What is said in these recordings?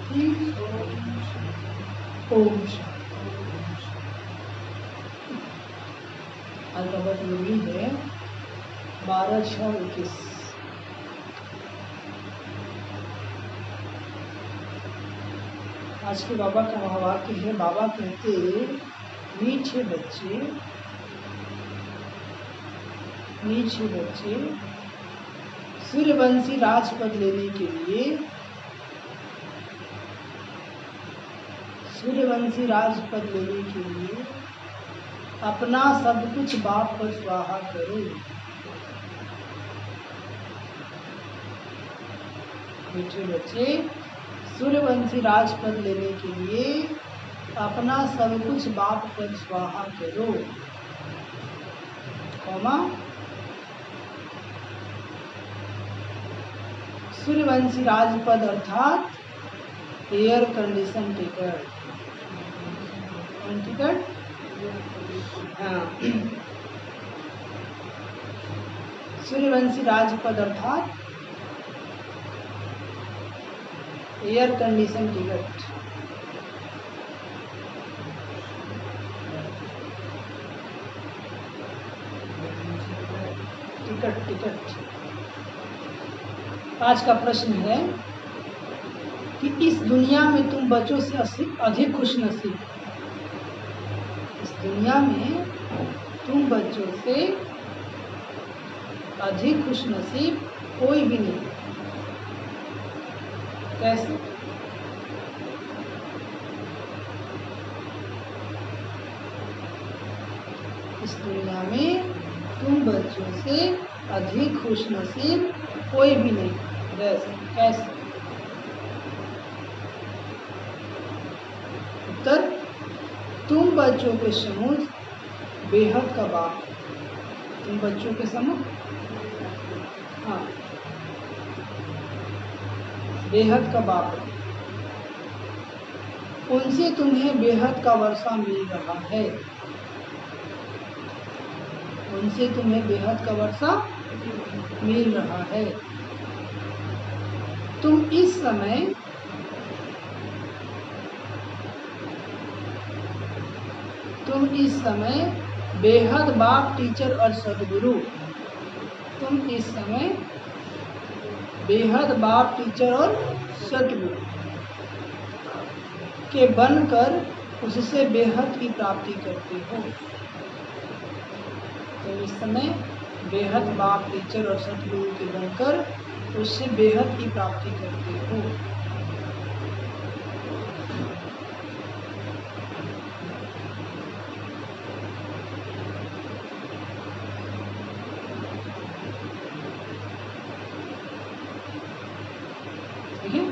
शांति। ओम शांति। आज का वक्त यही है 12/6/21। आज के बाबा का महावाक्य है। बाबा कहते, मीठे बच्चे सूर्यवंशी राजपद लेने के लिए अपना सब कुछ बाप पर स्वाहा करो। मीठे बच्चे सूर्यवंशी राजपद लेने के लिए अपना सब कुछ बाप पर स्वाहा करो, सूर्यवंशी राजपद अर्थात एयर कंडीशन टिकट। कौन टिकट? हाँ, सूर्यवंशी राजपद अर्थात एयर कंडीशन टिकट। टिकट। आज का प्रश्न है कि इस दुनिया में तुम बच्चों से अधिक खुशनसीब, इस दुनिया में तुम बच्चों से अधिक खुशनसीब कोई भी नहीं। कैसे? इस दुनिया में तुम बच्चों से अधिक खुशनसीब कोई भी नहीं। कैसे? उत्तर, तुम बच्चों के समूह बेहद का बाप। तुम बच्चों के समूह, हाँ, बेहद का बाप। उनसे तुम्हें बेहद का वर्षा मिल रहा है। उनसे तुम्हें बेहद का वर्षा मिल रहा है। तुम इस समय बेहद बाप, टीचर और सदगुरु। तुम इस समय बेहद बाप, टीचर और सदगुरु के बनकर उससे बेहद की प्राप्ति करते हो। तुम इस समय बेहद बाप, टीचर और सदगुरु के बनकर उससे बेहद की प्राप्ति करते हो। ठीक है?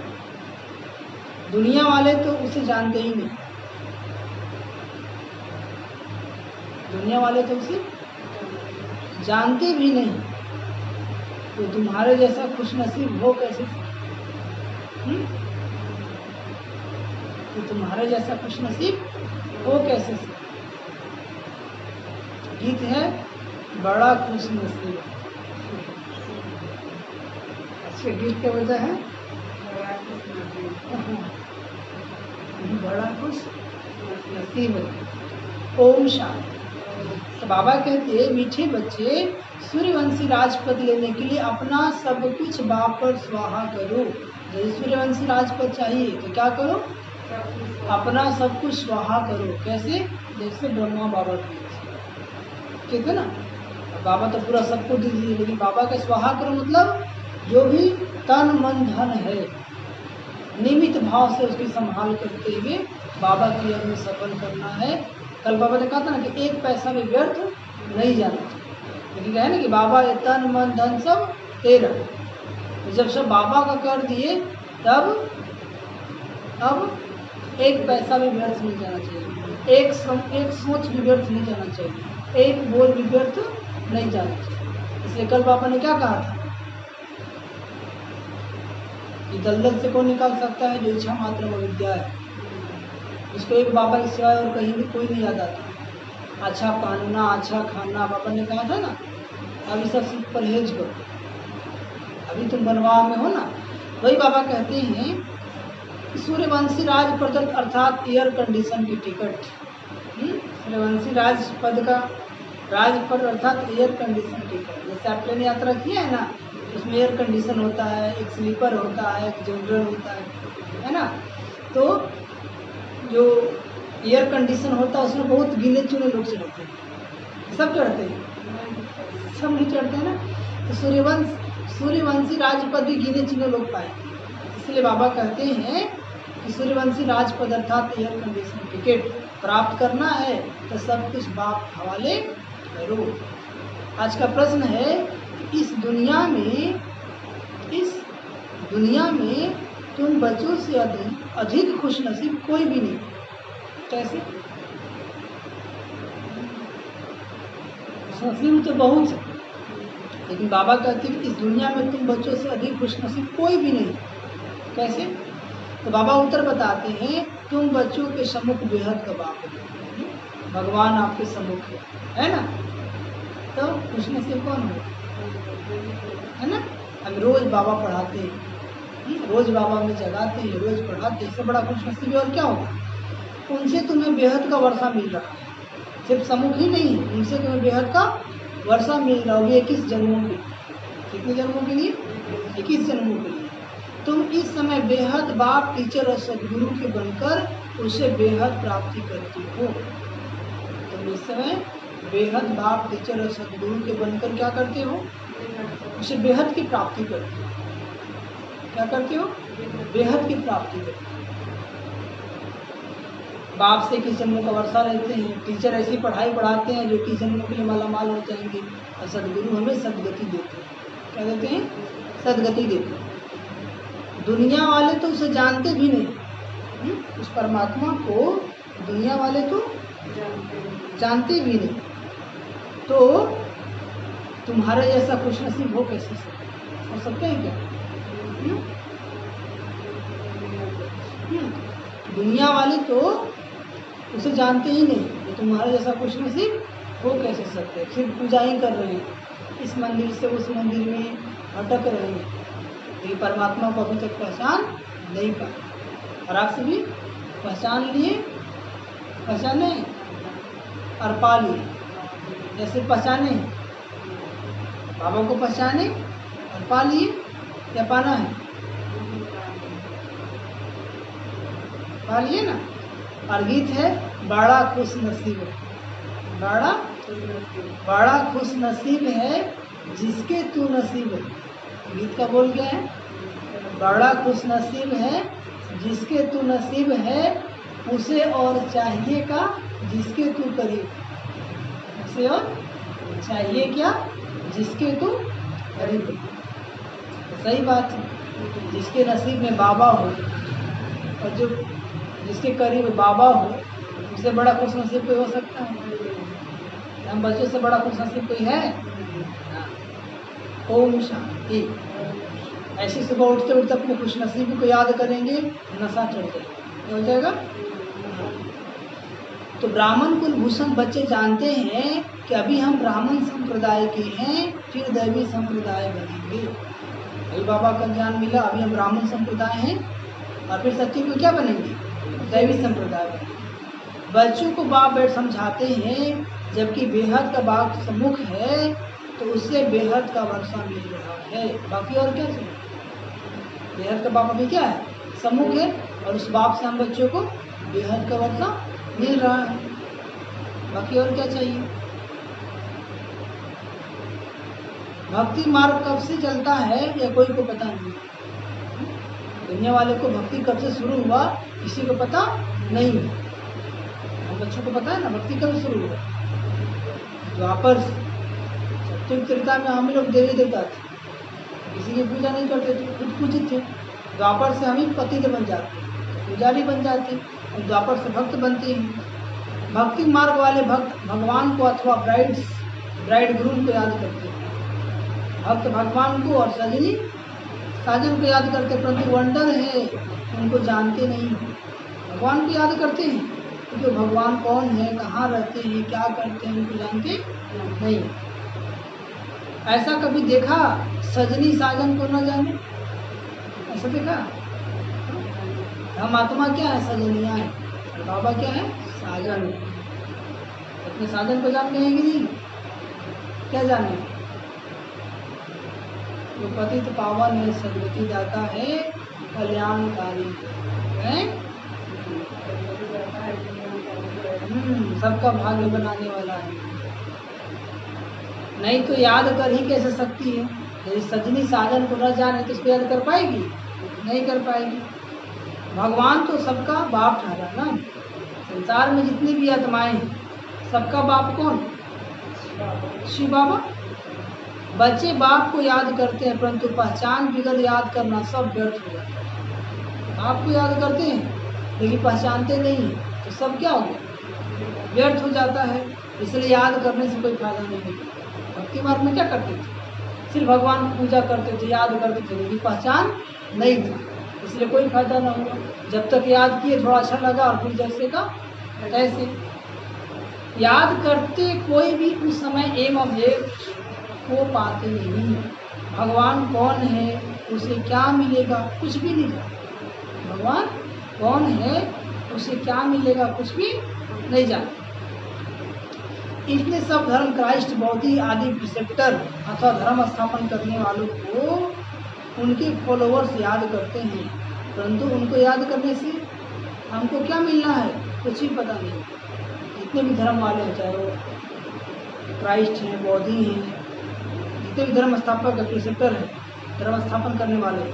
दुनिया वाले तो उसे जानते ही नहीं। दुनिया वाले तो उसे जानते भी नहीं। तो तुम्हारे जैसा खुशनसीब हो कैसे? तो तुम्हारे जैसा खुशनसीब हो कैसे? गीत है, बड़ा खुशनसीब। अच्छा, गीत क्या वजह है? बड़ा खुशनसीब। ओम शांति। तो बाबा कहते हैं, मीठे बच्चे सूर्यवंशी राजपद लेने के लिए अपना सब कुछ बाप पर स्वाहा करो। यदि सूर्यवंशी राजपद चाहिए तो क्या करो? अपना सब कुछ स्वाहा करो। कैसे? जैसे ब्रह्मा बाबा कहते ना, बाबा तो पूरा सबको दे दिए, लेकिन बाबा का स्वाहा करो मतलब जो भी तन मन धन है, निमित भाव से उसकी संभाल करते हुए बाबा की यज्ञ में सफल करना है। कल बाबा ने कहा था ना कि एक पैसा भी व्यर्थ नहीं जाना चाहिए। लेकिन है ना कि बाबा ये तन मन धन सब तेरा, जब सब बाबा का कर दिए तब अब एक पैसा भी व्यर्थ नहीं जाना चाहिए, एक सोच भी व्यर्थ नहीं जाना चाहिए, एक बोल भी व्यर्थ नहीं जाना चाहिए। इसलिए कल बाबा ने क्या कहा था कि दलदल से कौन निकाल सकता है? जो इच्छा मात्र में विद्या है। इसको एक बाबा के सिवाय और कहीं भी कोई नहीं याद आता। अच्छा पहनना, अच्छा खाना, बाबा ने कहा था ना, अभी सब परहेज करो, अभी तुम बनवाओ में हो ना। वही बाबा कहते हैं सूर्यवंशी राज पद अर्थात एयर कंडीशन की टिकट। सूर्यवंशी राज पद का राज पद अर्थात एयर कंडीशन टिकट। जैसे आप प्लेन यात्रा किया है ना, उसमें एयर कंडीशन होता है, एक स्लीपर होता है, एक जनरल होता है ना। तो जो एयर कंडीशन होता है उसमें बहुत गिने चुने लोग चढ़ते हैं। सब चढ़ते हैं? सब नहीं चढ़ते हैं ना। तो सूर्यवंशी राजपद भी गिने चुने लोग पाए। इसलिए बाबा कहते हैं कि सूर्यवंशी राजपद अर्थात एयर कंडीशन टिकट प्राप्त करना है तो सब कुछ बाप हवाले करो। आज का प्रश्न है कि इस दुनिया में तुम बच्चों से अधिक खुश नसीब कोई भी नहीं। कैसे? नसीब तो बहुत है, लेकिन बाबा कहते हैं कि इस दुनिया में तुम बच्चों से अधिक खुश नसीब कोई भी नहीं। कैसे? तो बाबा उत्तर बताते हैं, तुम बच्चों के सम्मुख बेहद का बाप हो, भगवान आपके सम्मुख है ना। तो खुश नसीब कौन हो? है ना। हम रोज बाबा पढ़ाते हैं, रोज बाबा में जगाते हैं, रोज पढ़ाते हैं, इससे बड़ा खुश नसीब और क्या होगा? उनसे तुम्हें बेहद का वर्षा मिल रहा है। सिर्फ सम्मुख ही नहीं, उनसे तुम्हें बेहद का वर्षा मिल रहा होगी 21 जन्मों के। कितने जन्मों के लिए? 21 जन्मों के लिए। तुम इस समय बेहद बाप, टीचर और सदगुरु के बनकर उसे बेहद प्राप्ति करती हो। तुम इस समय बेहद बाप, टीचर और सदगुरु के बनकर क्या करते हो? उसे बेहद की प्राप्ति करते हो। क्या करते हो? बेहद की प्राप्ति करते हो। बाप से किस जन्मों का वर्षा रहते हैं, टीचर ऐसी पढ़ाई पढ़ाते हैं जो किस जन्मों के लिए मालामाल हो जाएंगे, और सदगुरु हमें सदगति देते हैं। क्या देते हैं? सदगति देते हैं। दुनिया वाले तो उसे जानते भी नहीं, उस परमात्मा को दुनिया वाले तो जानते भी नहीं। तो तुम्हारे जैसा खुश नसीब हो कैसे हो सकते हैं क्या? दुनिया वाले तो उसे जानते ही नहीं, तो तुम्हारे जैसा खुश नसीब हो कैसे सकते हैं? सिर्फ पूजा ही कर रहे हैं, इस मंदिर से उस मंदिर में भटक रहे हैं, ये परमात्मा को अभी तक पहचान नहीं पाए। और आपसे भी पहचान लिए, पहचाने और पा लिए। जैसे पहचाने बाबा को, पहचाने और पा लिए, क्या पाना है? पा लिए ना। और गीत है, बड़ा खुश नसीब है, बड़ा खुश नसीब है जिसके तू नसीब है। गीत का बोल क्या है? बड़ा खुश नसीब है जिसके तू नसीब है, उसे और चाहिए का जिसके तू करीब। उसे और चाहिए क्या जिसके तू करीब। तो सही बात है, जिसके नसीब में बाबा हो और जो जिसके करीब बाबा हो, उससे बड़ा खुश नसीब कोई हो सकता है? हम बच्चों से बड़ा खुश नसीब कोई है? ओम शांति। ऐसे सुबह उठते उठते अपने खुश नसीब को याद करेंगे, नशा चढ़ जाएगा। हो जाएगा। तो ब्राह्मण कुलभूषण बच्चे जानते हैं कि अभी हम ब्राह्मण संप्रदाय के हैं, फिर दैवी संप्रदाय बनेंगे। अभी बाबा का ज्ञान मिला, अभी हम ब्राह्मण संप्रदाय हैं और फिर सच्ची को क्या बनेंगे? दैवी संप्रदाय बनेंगे। बच्चों को बाप बैठ समझाते हैं, जबकि बेहद का बाप सम्मुख है तो उससे बेहद का वर्षा मिल रहा है। बाकी और क्या चाहिए? बेहद का बाप अभी क्या है? सम्मुख है, और उस बाप से हम बच्चों को बेहद का वर्षा मिल रहा है। बाकी और क्या चाहिए? भक्ति मार्ग कब से चलता है या कोई को पता नहीं। दुनिया वाले को भक्ति कब से शुरू हुआ किसी को पता नहीं। हम बच्चों को पता है ना भक्ति कब शुरू हुआ। द्वापर सत्युग त्रेता में हम लोग देवी देवता थे, किसी की पूजा नहीं करते थे, खुद पूजित थे। द्वापर से हम ही पतित बन जाते, पुजारी बन जाते, और द्वापर से भक्त बनते हैं। भक्ति मार्ग वाले भक्त भगवान को अथवा ब्राइड ग्रूम को याद करते हैं। भक्त भगवान को और सजनी साजन को याद करते, परंतु वंडर है उनको जानते नहीं। भगवान को याद करते हैं क्योंकि भगवान कौन है, कहाँ रहते हैं, क्या करते हैं, उनको जानते नहीं। ऐसा कभी देखा सजनी साजन को न जाने? ऐसा देखा? हम आत्मा क्या है? सजनिया है, और बाबा क्या है? साजन। अपने साजन को जान गए कि नहीं? क्या जाने? जो पतित पावन है, सदगति दाता है, कल्याणकारी है, सबका भाग्य बनाने वाला है। नहीं तो याद कर ही कैसे सकती है? यदि सजनी साजन को न जाने तो उसको याद कर पाएगी? नहीं कर पाएगी। भगवान तो सबका बाप ठहरा ना। संसार में जितनी भी आत्माएं हैं, सबका बाप कौन? शिव बाबा। बच्चे बाप को याद करते हैं, परंतु पहचान बिगड़ याद करना सब व्यर्थ हो जाता है। बाप को याद करते हैं लेकिन पहचानते नहीं, तो सब क्या हो गया? व्यर्थ हो जाता है। इसलिए याद करने से कोई फायदा नहीं होता। भक्ति मार्ग में क्या करते थे? सिर्फ भगवान की पूजा करते थे, याद करते थे, लेकिन पहचान नहीं थी, इसलिए कोई फायदा ना हुआ। जब तक याद किए थोड़ा अच्छा लगा, और फिर जैसे का तैसे। याद करते कोई भी उस समय एम ऑब्जेक्ट को पाते नहीं। भगवान कौन है, उसे क्या मिलेगा, कुछ भी नहीं जानते। भगवान कौन है, उसे क्या मिलेगा, कुछ भी नहीं जानते। इसलिए सब धर्म क्राइस्ट, बौद्धि आदि प्रिसेप्टर अथवा धर्म स्थापन करने वालों को उनके फॉलोअर्स याद करते हैं, परंतु उनको याद करने से हमको क्या मिलना है, कुछ ही पता नहीं। जितने भी धर्म वाले हैं, चाहे वो क्राइस्ट हैं, बौद्धि हैं, जितने भी धर्म स्थापक प्रिसेप्टर हैं, धर्म स्थापन करने वाले,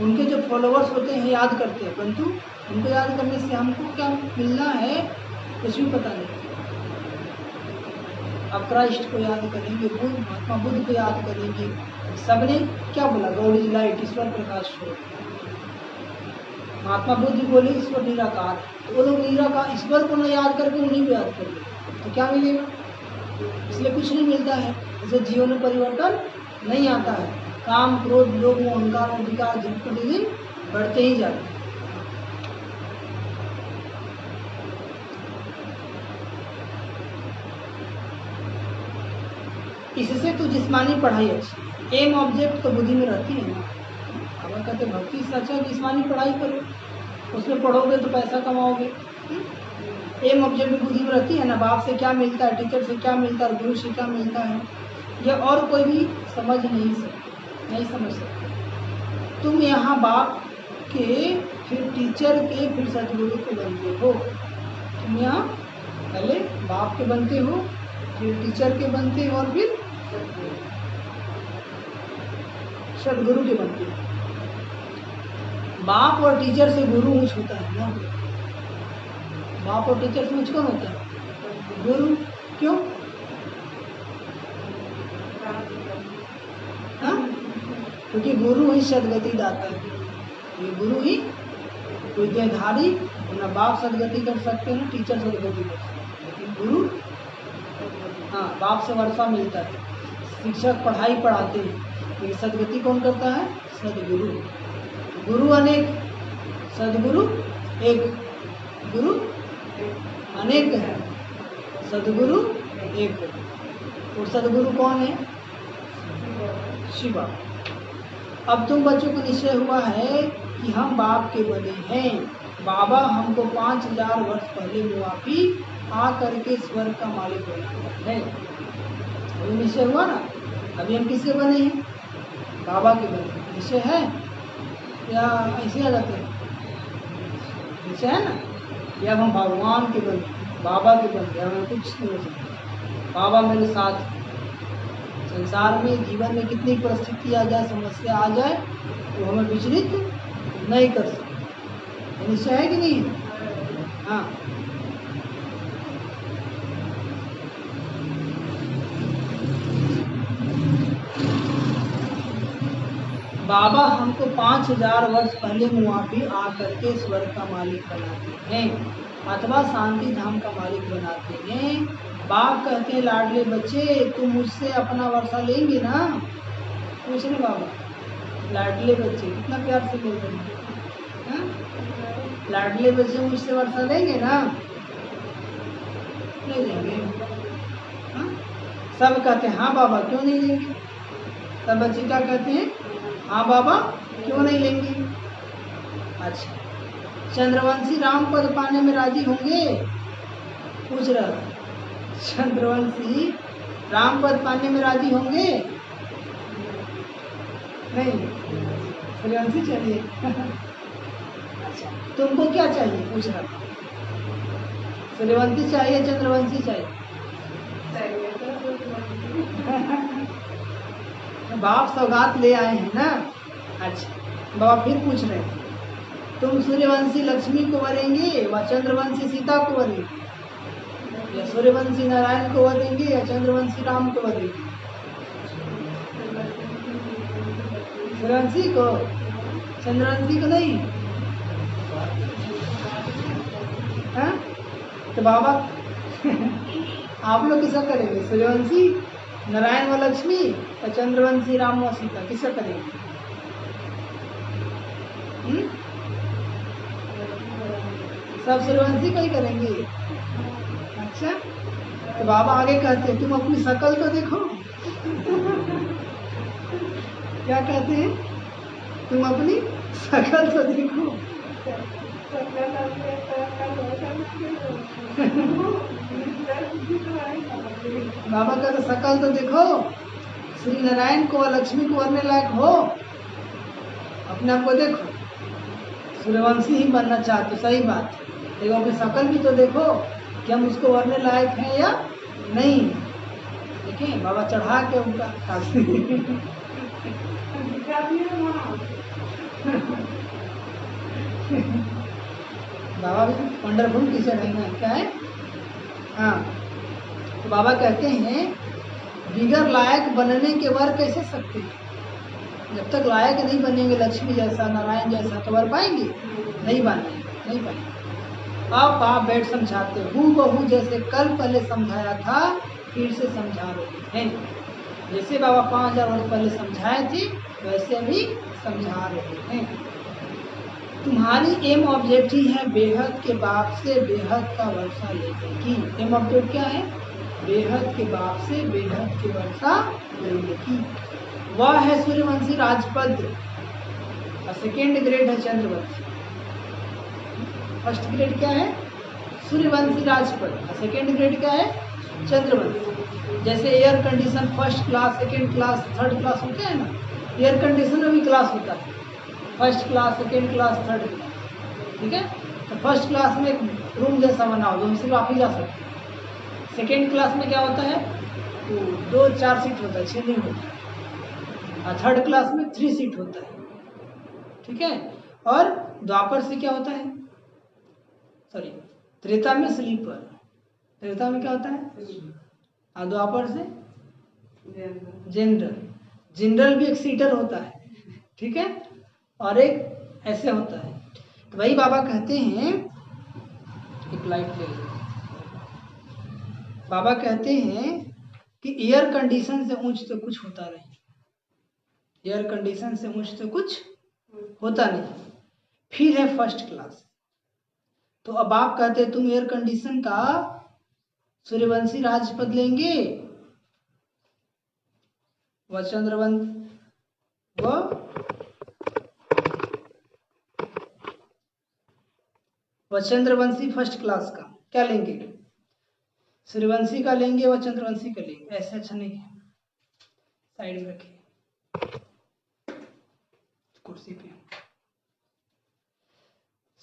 उनके जो फॉलोअर्स होते हैं याद करते हैं, परंतु उनको याद करने से हमको क्या मिलना है, कुछ भी पता नहीं। अब क्राइस्ट को याद करेंगे, बुद्ध, महात्मा बुद्ध को याद करेंगे, सबने क्या बोला? गॉड इज लाइट, ईश्वर प्रकाश हो। महात्मा बुद्ध बोले ईश्वर निराकार, तो वो लोग निराकार ईश्वर को न याद करके उन्हीं को याद करेंगे, तो क्या मिलेगा? इसलिए कुछ नहीं मिलता है। इसे जीवन में परिवर्तन नहीं आता है। काम, क्रोध, लोभ, अहंकार और विकार दिन प्रतिदिन बढ़ते ही जाते हैं। इससे तो जिस्मानी पढ़ाई अच्छी, एम ऑब्जेक्ट तो बुद्धि में रहती है ना। अब कहते भक्ति से अच्छा जिस्मानी पढ़ाई करो, उसमें पढ़ोगे तो पैसा कमाओगे। एम ऑब्जेक्ट में बुद्धि में रहती है ना। बाप से क्या मिलता है, टीचर से क्या मिलता है, गुरु से क्या मिलता है, यह और कोई भी समझ नहीं सकते, नहीं समझ सकते। तुम यहाँ बाप के, फिर टीचर के, फिर सदगुरु के बनते हो। तुम यहाँ पहले बाप के बनते हो, फिर टीचर के बनते हो, और फिर सदगुरु के बनते हो। बाप और टीचर से गुरु ऊंच होता है ना। बाप और टीचर से ऊंच कौन होता है? गुरु। क्यों? हाँ, क्योंकि गुरु ही सदगति दाता है। ये गुरु ही विद्याधारी, ना बाप सदगति कर सकते हैं, टीचर सदगति कर सकते हैं, लेकिन गुरु, हाँ, बाप से वर्षा मिलता है, शिक्षक पढ़ाई पढ़ाते हैं, लेकिन सदगति कौन करता है? सदगुरु। गुरु अनेक, सदगुरु एक। गुरु अनेक है, सदगुरु एक। और सदगुरु कौन है? शिवा। अब तुम बच्चों को निश्चय हुआ है कि हम बाप के बने हैं। बाबा हमको 5000 वर्ष पहले मुआफी आ करके स्वर्ग का मालिक बनाया है। अभी निश्चय हुआ ना। अभी हम किसके बने हैं? बाबा के बने। निश्चय है या ऐसे आ जाते हैं? निश्चय है ना। या हम भगवान के बने, बाबा के बने, हमें कुछ नहीं हो सकता। बाबा मेरे साथ। संसार में, जीवन में कितनी परिस्थिति आ जाए, समस्या आ जाए, तो हमें विचलित नहीं कर सकते। निश्चय है कि नहीं? हाँ। बाबा हमको 5000 वर्ष पहले मुआफी आ करके स्वर्ग का मालिक बनाते हैं, अथवा शांति धाम का मालिक बनाते हैं। बाप कहते हैं, लाडले बच्चे तुम मुझसे अपना वर्षा लेंगे ना? पूछ रहे बाबा, लाडले बच्चे कितना प्यार से बोल रहे हैं। लाडले बच्चे मुझसे वर्षा लेंगे ना? नहीं लेंगे। हाँ? सब कहते हैं हाँ बाबा, क्यों नहीं लेंगे? सब बच्चे क्या कहते हैं? हाँ बाबा, क्यों नहीं लेंगे? अच्छा, चंद्रवंशी राम पद पाने में राजी होंगे? पूछ रहा, चंद्रवंशी राम पद पाने में राजी होंगे? नहीं, सूर्यवंशी चाहिए। अच्छा, तुमको क्या चाहिए? पूछ रहा, सूर्यवंशी चाहिए चंद्रवंशी चाहिए? बाप सौगात ले आए हैं ना। अच्छा, बाबा फिर पूछ रहे हैं, तुम सूर्यवंशी लक्ष्मी को वरेंगे व चंद्रवंशी सीता को वरेंगे, या सूर्यवंशी नारायण को वरेंगे या चंद्रवंशी राम को वरेंगे? सूर्यवंशी को, चंद्रवंशी को नहीं? हाँ? तो बाबा आप लोग किसा करेंगे? सूर्यवंशी नारायण व लक्ष्मी या चंद्रवंशी राम व सीता, किसा करेंगे? सब सूर्यवंशी को ही करेंगे। अच्छा, तो बाबा आगे कहते हैं, तुम अपनी शकल तो देखो। क्या कहते हैं? तुम अपनी शकल तो देखो। बाबा का तो शकल तो देखो, श्री नारायण को और लक्ष्मी को वरने लायक हो, अपने आप को देखो। सूर्यवंशी ही बनना चाहते, सही बात है, लेकिन अपनी शकल भी तो देखो कि हम उसको वरने लायक हैं या नहीं। देखिए बाबा चढ़ा के उनका बाबा भी वंडरफुल टीचर है ना, क्या है? हाँ, तो बाबा कहते हैं बिगर लायक बनने के वर कैसे सकते हैं? जब तक लायक नहीं बनेंगे लक्ष्मी जैसा नारायण जैसा तो वर पाएंगे? नहीं बनेंगे, नहीं पाएंगे। अब आप बैठ समझाते हूँ बहू जैसे कल पहले समझाया था फिर से समझा रहे हैं। जैसे बाबा 5000 वर्ष पहले समझाए थे वैसे अभी समझा रहे हैं। तुम्हारी एम ऑब्जेक्ट ही है बेहद के बाप से बेहद का वर्षा लेने की। एम ऑब्जेक्ट क्या है? बेहद के बाप से बेहद की वर्षा लेने की। वह है सूर्यवंशी राजपद, और सेकेंड ग्रेड है चंद्रवंशी। फर्स्ट ग्रेड क्या है? सूर्यवंशी राजपद, और सेकेंड ग्रेड क्या है? चंद्रवंशी। जैसे air condition first class, second class, third class होते हैं ना, एयर कंडीशन में भी क्लास होता है, first class, second class, third class. ठीक है, तो फर्स्ट क्लास में एक रूम जैसा बना हो जो सिर्फ आप ही जा सकते हैं। सेकेंड क्लास में क्या होता है? तो 2-4 सीट होता है, 6 नहीं होता है। और थर्ड क्लास में 3 सीट होता है। ठीक है, और द्वापर से क्या होता है? सॉरी, त्रेता में स्लीपर। त्रेता में क्या होता है? और द्वापर से जनरल। जनरल भी एक सीटर होता है, ठीक है, और एक ऐसे होता है। तो वही बाबा कहते हैं, एक लाइट ले लो। बाबा कहते हैं कि एयर कंडीशन से ऊंच तो कुछ होता नहीं, एयर कंडीशन से ऊंच तो कुछ होता नहीं। फिर है फर्स्ट क्लास। तो अब आप कहते हैं तुम एयर कंडीशन का सूर्यवंशी राजपद लेंगे व चंद्रवंशी फर्स्ट क्लास का क्या लेंगे? सूर्यवंशी का लेंगे व चंद्रवंशी का लेंगे। ऐसे अच्छा नहीं है, साइड में रखिए कुर्सी पे।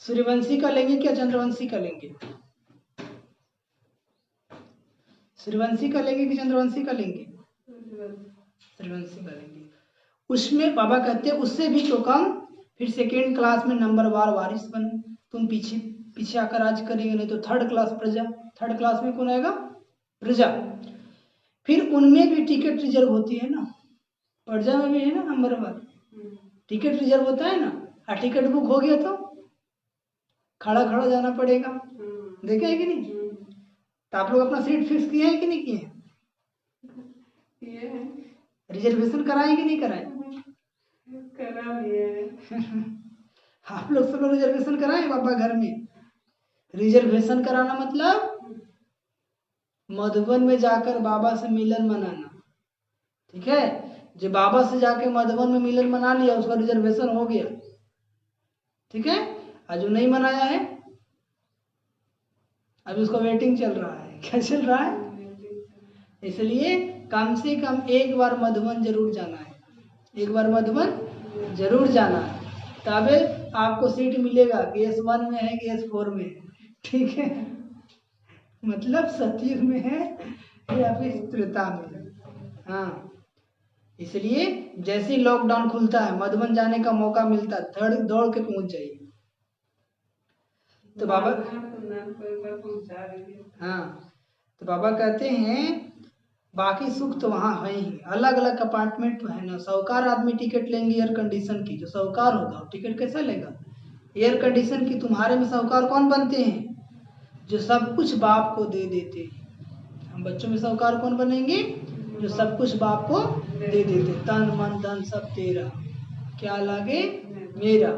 सूर्यवंशी का लेंगे क्या चंद्रवंशी का लेंगे? सूर्यवंशी का लेंगे कि चंद्रवंशी का लेंगे? सूर्यवंशी का लेंगे। उसमें बाबा कहते हैं उससे भी तो कम, फिर सेकेंड क्लास में नंबरवार वारिस बनो। तुम पीछे पीछे आकर राज करेंगे, नहीं तो थर्ड क्लास प्रजा। थर्ड क्लास में कौन आएगा? प्रजा। फिर उनमें भी टिकट रिजर्व होती है ना, प्रजा में भी है ना नंबरवार, टिकट रिजर्व होता है ना। और टिकट बुक हो गया तो खड़ा खड़ा जाना पड़ेगा। देखे है कि नहीं? तो आप लोग अपना सीट फिक्स किए हैं कि नहीं किए? रिजर्वेशन कराए कि नहीं कराए? करा लिए। आप लोग सब लोग रिजर्वेशन कराए बाबा घर में? रिजर्वेशन कराना मतलब मधुबन में जाकर बाबा से मिलन मनाना। ठीक है, जो बाबा से जाके मधुबन में मिलन मना लिया उसका रिजर्वेशन हो गया। ठीक है, आज वो नहीं मनाया है, अभी उसका वेटिंग चल रहा है। क्या चल रहा है? इसलिए कम से कम एक बार मधुबन जरूर जाना है, एक बार मधुबन जरूर जाना है, तबे आपको सीट मिलेगा। केस 1 में है, केस 4 में है, ठीक है, मतलब सतयुग में है या फिर त्रेता में है। हाँ, इसलिए जैसे ही लॉकडाउन खुलता है, मधुबन जाने का मौका मिलता है, दौड़ दौड़ के पहुंच जाइए। तो बाबा, हाँ, तो बाबा कहते हैं बाकी सुख तो वहाँ है ही, अलग अलग अपार्टमेंट तो है ना। साहूकार आदमी टिकट लेंगे एयर कंडीशन की, जो साहूकार होगा टिकट कैसे लेगा एयर कंडीशन की? तुम्हारे में साहूकार कौन बनते हैं? जो सब कुछ बाप को दे देते हैं। हम बच्चों में साहूकार कौन बनेंगे? जो सब कुछ बाप को दे देते, तन मन धन सब तेरा, क्या लागे मेरा,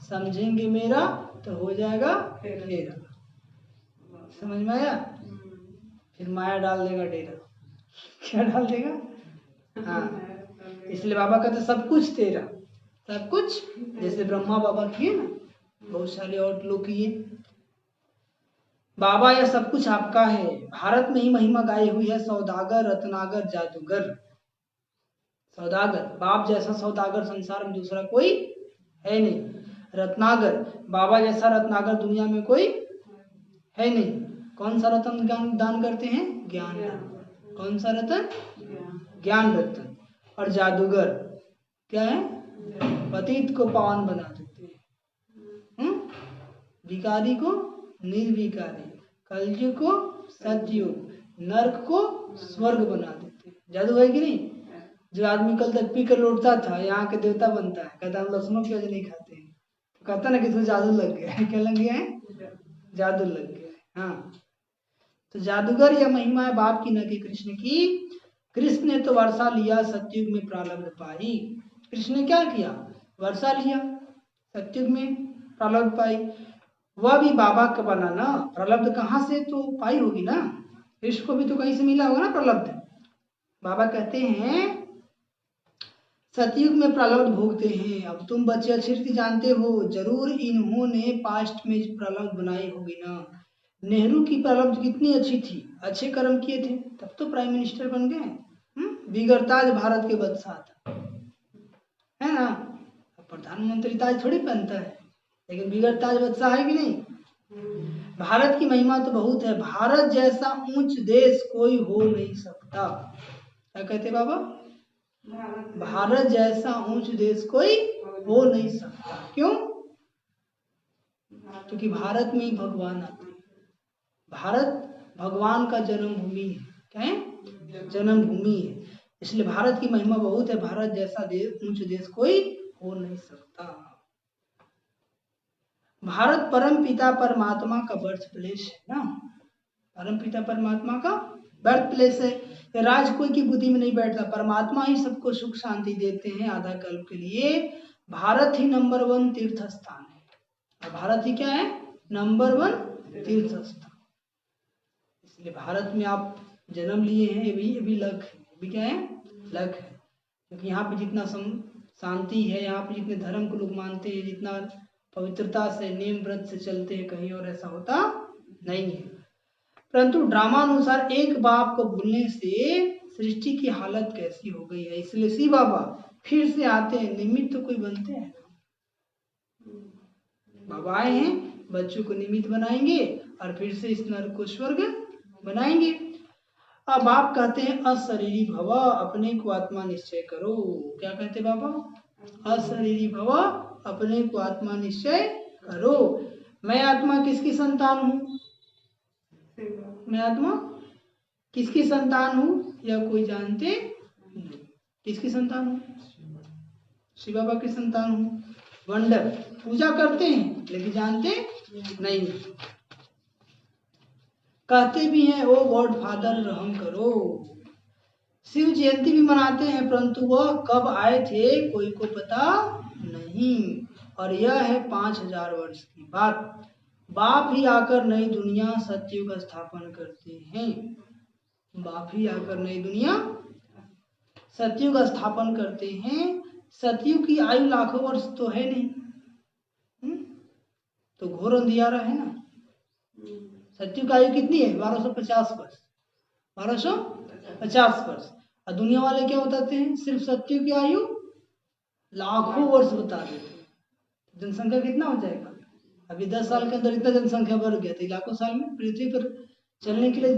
समझेंगे मेरा तो हो जाएगा फेरा। समझ में आया? फिर माया डाल देगा डेरा। क्या डाल देगा? हाँ, इसलिए बाबा कहते सब कुछ तेरा, सब कुछ। जैसे ब्रह्मा बाबा किए ना, बहुत सारे और लोग किए। बाबा यह सब कुछ आपका है। भारत में ही महिमा गाई हुई है, सौदागर रत्नागर जादूगर। सौदागर, बाप जैसा सौदागर संसार में दूसरा कोई है नहीं। रत्नागर, बाबा जैसा रत्नागर दुनिया में कोई है नहीं। कौन सा रत्न दान करते हैं? ज्ञान रत्न। कौन सा रत्न? ज्ञान रत्न। और जादूगर क्या है? पतित को पावन बना देते हैं, भिखारी को निर्भिकारी, कलयुग को सतयुग, नर्क को स्वर्ग बना देते हैं। जादू है कि नहीं? जो आदमी कल तक पी कर लौटता था, यहाँ के देवता बनता है, कहता हम लहसुन प्याज नहीं खाते हैं, तो कहता ना किसी जादू लग गया है। क्या लग गया है? जादू लग गया है। हाँ, तो जादूगर या महिमा है बाप की, न कि कृष्ण की। कृष्ण ने तो वर्षा लिया, सतयुग में प्रारब्ध पाई। कृष्ण ने क्या किया? वर्षा लिया, सतयुग में प्रारब्ध पाई। वह भी बाबा का बना ना, प्रारब्ध कहाँ से तो पाई होगी ना, कृष्ण को भी तो कहीं से मिला होगा ना प्रारब्ध। बाबा कहते हैं सतयुग में प्रारब्ध भोगते हैं। अब तुम बच्चे अच्छी रीति जानते हो, जरूर इन्होंने पास्ट में प्रारब्ध बनाई होगी ना। नेहरू की प्रारब्ध कितनी अच्छी थी, अच्छे कर्म किए थे, तब तो प्राइम मिनिस्टर बन गए। बिगर ताज भारत के बादशाह था, है ना। प्रधानमंत्री ताज थोड़ी पहनता है, लेकिन बिगर ताज बादशाह है कि नहीं। भारत की महिमा तो बहुत है, भारत जैसा ऊंच देश कोई हो नहीं सकता। क्या कहते बाबा? भारत जैसा ऊंच देश कोई हो नहीं सकता। क्यों? क्योंकि भारत में ही भगवान आते हैं। भारत भगवान का जन्मभूमि है। क्या है? जन्मभूमि है। इसलिए भारत की महिमा बहुत है, भारत जैसा ऊंच देश कोई हो नहीं सकता। भारत परम पिता परमात्मा का बर्थ प्लेस है ना, परम पिता परमात्मा का बर्थ प्लेस है। राज कोई की बुद्धि में नहीं बैठता, परमात्मा ही सबको सुख शांति देते हैं आधा कल्प के लिए। भारत ही नंबर 1 तीर्थ स्थान है, और भारत ही क्या है? नंबर 1 तीर्थ स्थान। इसलिए भारत में आप जन्म लिए हैं, ये भी लक है। ये भी क्या है? लक है। क्योंकि यहाँ पे जितना शांति है, यहाँ पे जितने धर्म को लोग मानते हैं, जितना पवित्रता से नियम व्रत से चलते हैं, कहीं और ऐसा होता नहीं है। परंतु ड्रामानुसार एक बाप को भूलने से सृष्टि की हालत कैसी हो गई है। इसलिए शिव बाबा फिर से आते हैं, निमित्त तो कोई बनते हैं। बाबा आए हैं, बच्चों को निमित्त बनाएंगे और फिर से इस नरक को स्वर्ग बनाएंगे। अब आप कहते हैं अशरीरी भव, अपने को आत्मा निश्चय करो। क्या कहते बाबा? अशरीरी भव, अपने को आत्मा निश्चय करो। मैं आत्मा किसकी संतान हूँ? मैं आत्मा किसकी संतान हूँ? यह कोई जानते नहीं। किसकी संतान हूँ? शिव बाबा की संतान हूँ। वंडर, पूजा करते हैं लेकिन जानते नहीं। कहते भी हैं ओ गॉड फादर रहम करो। शिव जयंती भी मनाते हैं, परंतु वह कब आए थे कोई को पता नहीं। और यह है 5000 वर्ष की बात। बाप ही आकर नई दुनिया सतयुग का स्थापन करते हैं। बाप ही आकर नई दुनिया सतयुग का स्थापन करते हैं। सतयुग की आयु लाखों वर्ष तो है नहीं, तो घोर अंधियारा है ना। सत्युग की आयु कितनी है? 1250 वर्ष, 1250 वर्ष। और दुनिया वाले क्या बताते हैं? सिर्फ सत्युग की आयु लाखों वर्ष बता देते हैं। जनसंख्या कितना हो जाएगा? अभी 10 साल के अंदर इतना जनसंख्या बढ़ गया, तो लाखों साल में पृथ्वी पर चलने के लिए,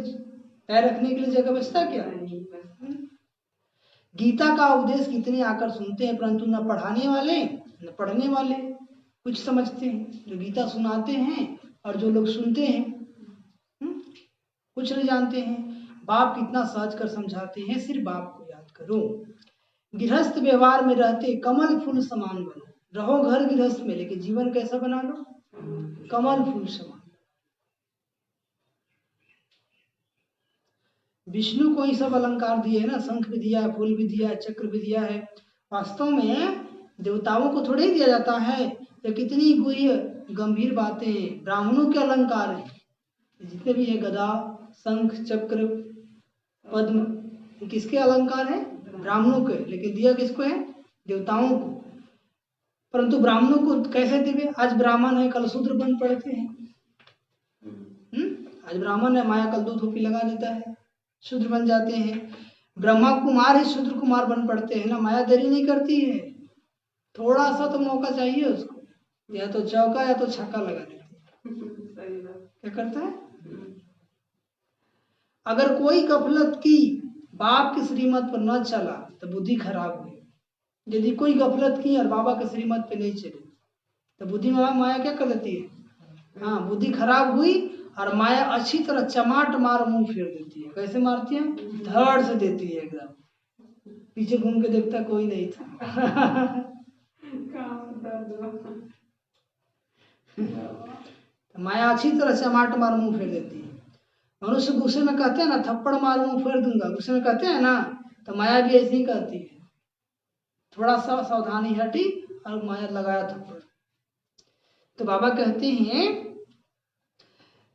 पैर रखने के लिए जगह बचता क्या? गीता का उपदेश कितने आकर सुनते हैं, परंतु न पढ़ाने वाले न पढ़ने वाले कुछ समझते हैं। जो गीता सुनाते हैं और जो लोग सुनते हैं कुछ नहीं जानते हैं। बाप कितना सहज कर समझाते हैं, सिर्फ बाप को याद करो। गृहस्थ व्यवहार में रहते कमल फूल समान बनो। रहो घर गृहस्थ में, लेकिन जीवन कैसा बना लो? कमल फूल समान। विष्णु को ही सब अलंकार दिए है ना, शंख भी दिया है, फूल भी दिया है, चक्र भी दिया है। वास्तव में देवताओं को थोड़े ही दिया जाता है। ये कितनी गुह्य गंभीर बातें ब्राह्मणों के अलंकार है। जितने भी है गदा, शंख, चक्र, पद्म, ये किसके अलंकार है? ब्राह्मणों के। लेकिन दिया किसको है? देवताओं को। परंतु ब्राह्मणों को कैसे दिवे? आज ब्राह्मण है, कल शूद्र बन पड़ते हैं। आज ब्राह्मण है, माया कल दूध होपी लगा देता है, शूद्र बन जाते हैं। ब्रह्मा कुमार ही शूद्र कुमार बन पड़ते हैं ना। माया देरी नहीं करती है, थोड़ा सा तो मौका चाहिए उसको, या तो चौका या तो छक्का लगा देती है। क्या करता है? अगर कोई गफलत की, बाप की श्रीमत पर न चला तो बुद्धि खराब हुई। यदि कोई गफलत की और बाबा के श्रीमत पे नहीं चले तो बुद्धि में माया क्या कर देती है? हाँ, बुद्धि खराब हुई और माया अच्छी तरह चमाट मार मुंह फेर देती है। कैसे मारती है? धड़ से देती है एकदम। पीछे घूम के देखता कोई नहीं था। माया अच्छी तरह चमाट मार मुंह फेर देती है। मनुष्य गुस्से में कहते हैं ना, थप्पड़ मार मुंह फेर दूंगा, गुस्से में कहते हैं ना, तो माया भी ऐसे ही कहती है। थोड़ा सा सावधानी हटी और माया लगाया थप्पड़। तो बाबा कहते हैं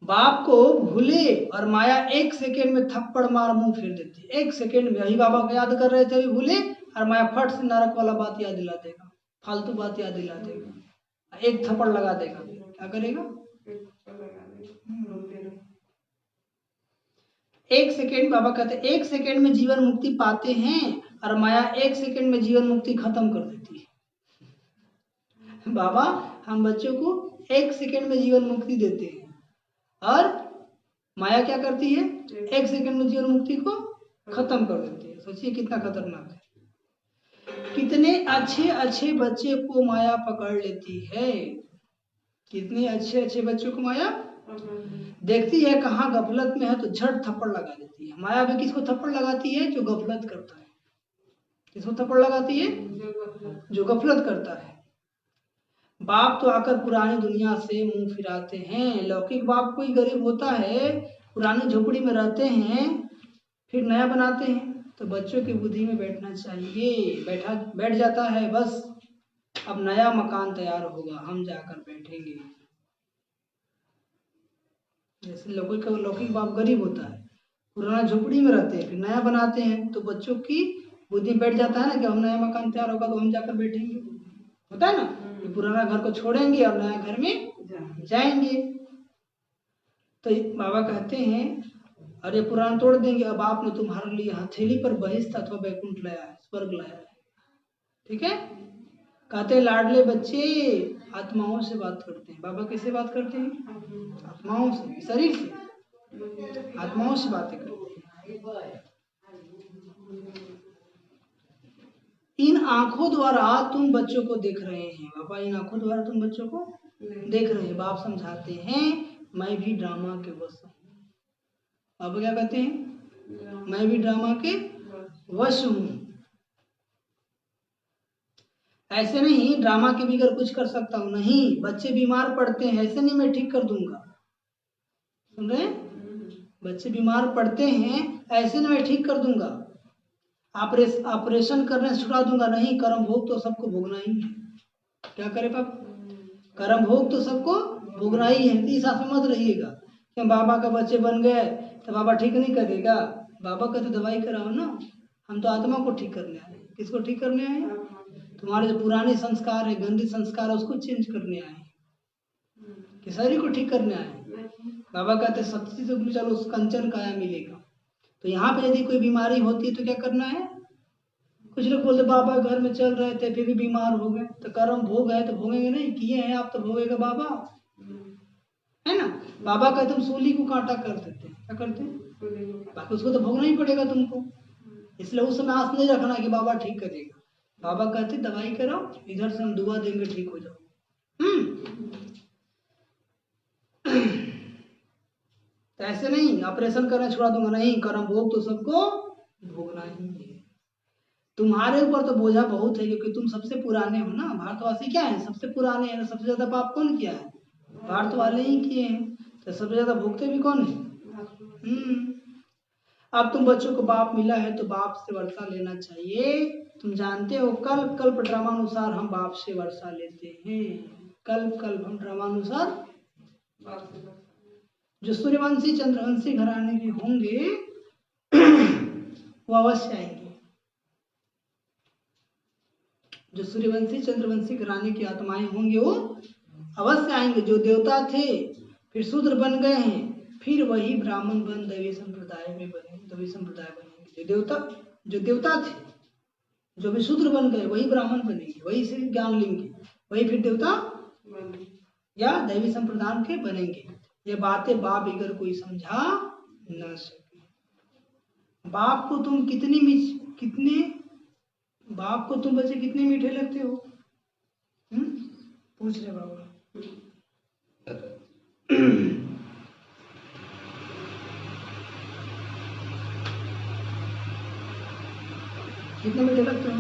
बाप को भूले और माया 1 सेकेंड में थप्पड़ मार मुंह फेर देती है। 1 सेकेंड में। यही बाबा को याद कर रहे थे, अभी भूले और माया फट से नरक वाला बात याद दिला देगा, फालतू बात याद दिला देगा, 1 थप्पड़ लगा देगा। क्या करेगा? 1 सेकेंड। बाबा कहते हैं 1 सेकेंड में जीवन मुक्ति पाते हैं और माया 1 सेकेंड में जीवन मुक्ति खत्म कर देती है। बाबा हम बच्चों को 1 सेकेंड में जीवन मुक्ति देते हैं और माया क्या करती है? 1 सेकेंड में जीवन मुक्ति को खत्म कर देती है। सोचिए कितना खतरनाक है। कितने अच्छे अच्छे बच्चे को माया पकड़ लेती है। कितने अच्छे अच्छे बच्चों को माया देखती है, कहाँ गफलत में है तो झट थप्पड़ लगा देती है। माया भी किसको थप्पड़ लगाती है? जो गफलत करता है। किसको थप्पड़ लगाती है? जो गफलत करता है। बाप तो आकर पुरानी दुनिया से मुंह फिराते हैं। लौकिक बाप कोई गरीब होता है, पुरानी झोपड़ी में रहते हैं, फिर नया बनाते हैं। तो बच्चों की बुद्धि में बैठना चाहिए। बैठ जाता है, बस अब नया मकान तैयार होगा, हम जाकर बैठेंगे। जैसे लौकिक बाप गरीब होता है, पुराना झोपड़ी में रहते हैं, फिर नया बनाते हैं, तो बच्चों की बुद्धि बैठ जाता है ना कि हम नया मकान तैयार होगा तो हम जाकर बैठेंगे। होता है ना कि पुराना घर को छोड़ेंगे और नया घर में जाएंगे। तो बाबा कहते हैं अरे पुराना तोड़ देंगे, अब आपने तुम्हारे लिए हथेली पर बहिष्ठ अथवा बैकुंठ लाया है, स्वर्ग लाया है। ठीक है? कहते लाडले बच्चे आत्माओं से बात करते हैं। बाबा कैसे बात करते हैं? आत्माओं से, शरीर से आत्माओं से बातें करते हैं। इन आंखों द्वारा तुम बच्चों को देख रहे हैं। बाबा इन आंखों द्वारा तुम बच्चों को देख रहे हैं। बाप समझाते हैं मैं भी ड्रामा के वश हूँ। बाबा क्या कहते हैं? मैं भी ड्रामा के वश हूँ। ऐसे नहीं ड्रामा के बिगैर कुछ कर सकता हूँ, नहीं। बच्चे बीमार पड़ते हैं, ऐसे नहीं मैं ठीक कर दूंगा। सुन रहे? बच्चे बीमार पड़ते हैं, ऐसे नहीं मैं ठीक कर दूंगा। ऑपरेशन करने से छुड़ा दूंगा, नहीं। कर्म भोग तो सबको भोगना ही है। क्या करे पापा? कर्म भोग तो सबको भोगना ही है। इस आस में मत रहिएगा कि बाबा का बच्चे बन गए तो बाबा ठीक नहीं करेगा। बाबा का तो दवाई कराओ ना। हम तो आत्मा को ठीक करने आए। किसको ठीक करने आए? तुम्हारे जो पुराने संस्कार है, गंदे संस्कार है, उसको चेंज करने आए। कि शरीर को ठीक करने आए? बाबा कहते सत्य से चलो कंचन काया मिलेगा। तो यहाँ पे यदि कोई बीमारी होती है तो क्या करना है? कुछ लोग बोलते बाबा घर में चल रहे थे फिर भी बीमार हो गए, तो कर्म भोग है तो भोगेंगे नहीं, किए हैं आप तो भोगेगा बाबा, है ना। बाबा कहते तुम सूली को कांटा कर देते, क्या करते हैं? बाकी उसको तो भोगना ही पड़ेगा तुमको, इसलिए उस समय आस नहीं रखना कि बाबा ठीक करेगा। बाबा कहते दवाई कराओ, इधर से हम दुआ देंगे ठीक हो जाओ। तो ऐसे नहीं ऑपरेशन करना छोड़ा दूंगा, नहीं, कर्म भोग तो सबको भोगना ही है। तुम्हारे ऊपर तो बोझा बहुत है क्योंकि तुम सबसे पुराने हो ना। भारतवासी क्या है? सबसे पुराने हैं। सबसे ज्यादा पाप कौन किया है? भारत वाले ही किए हैं। तो सबसे ज्यादा भोगते भी कौन है? अब तुम बच्चों को बाप मिला है तो बाप से वर्षा लेना चाहिए। तुम जानते हो कल्प कल्प ड्रामानुसार हम बाप से वर्षा लेते हैं। कल्प कल्प हम ड्रामानुसार जो सूर्यवंशी चंद्रवंशी घराने के होंगे वो अवश्य आएंगे। जो सूर्यवंशी चंद्रवंशी घराने की आत्माएं होंगे वो अवश्य आएंगे। जो देवता थे फिर शूद्र बन गए हैं, फिर वही ब्राह्मण बन दैवी संप्रदाय में बने, दैवी संप्रदाय बनेंगे। जो देवता थे जो भी शूद्र बन गए वही ब्राह्मण बनेंगे, वही से ज्ञान लेंगे, वही फिर देवता या दैवी संप्रदाय के बनेंगे। ये बातें बाप अगर कोई समझा न सके। बाप को तुम बाप को तुम बच्चे कितने मीठे लगते हो? पूछ रहे बाबा। कितने मीठे लगते हो?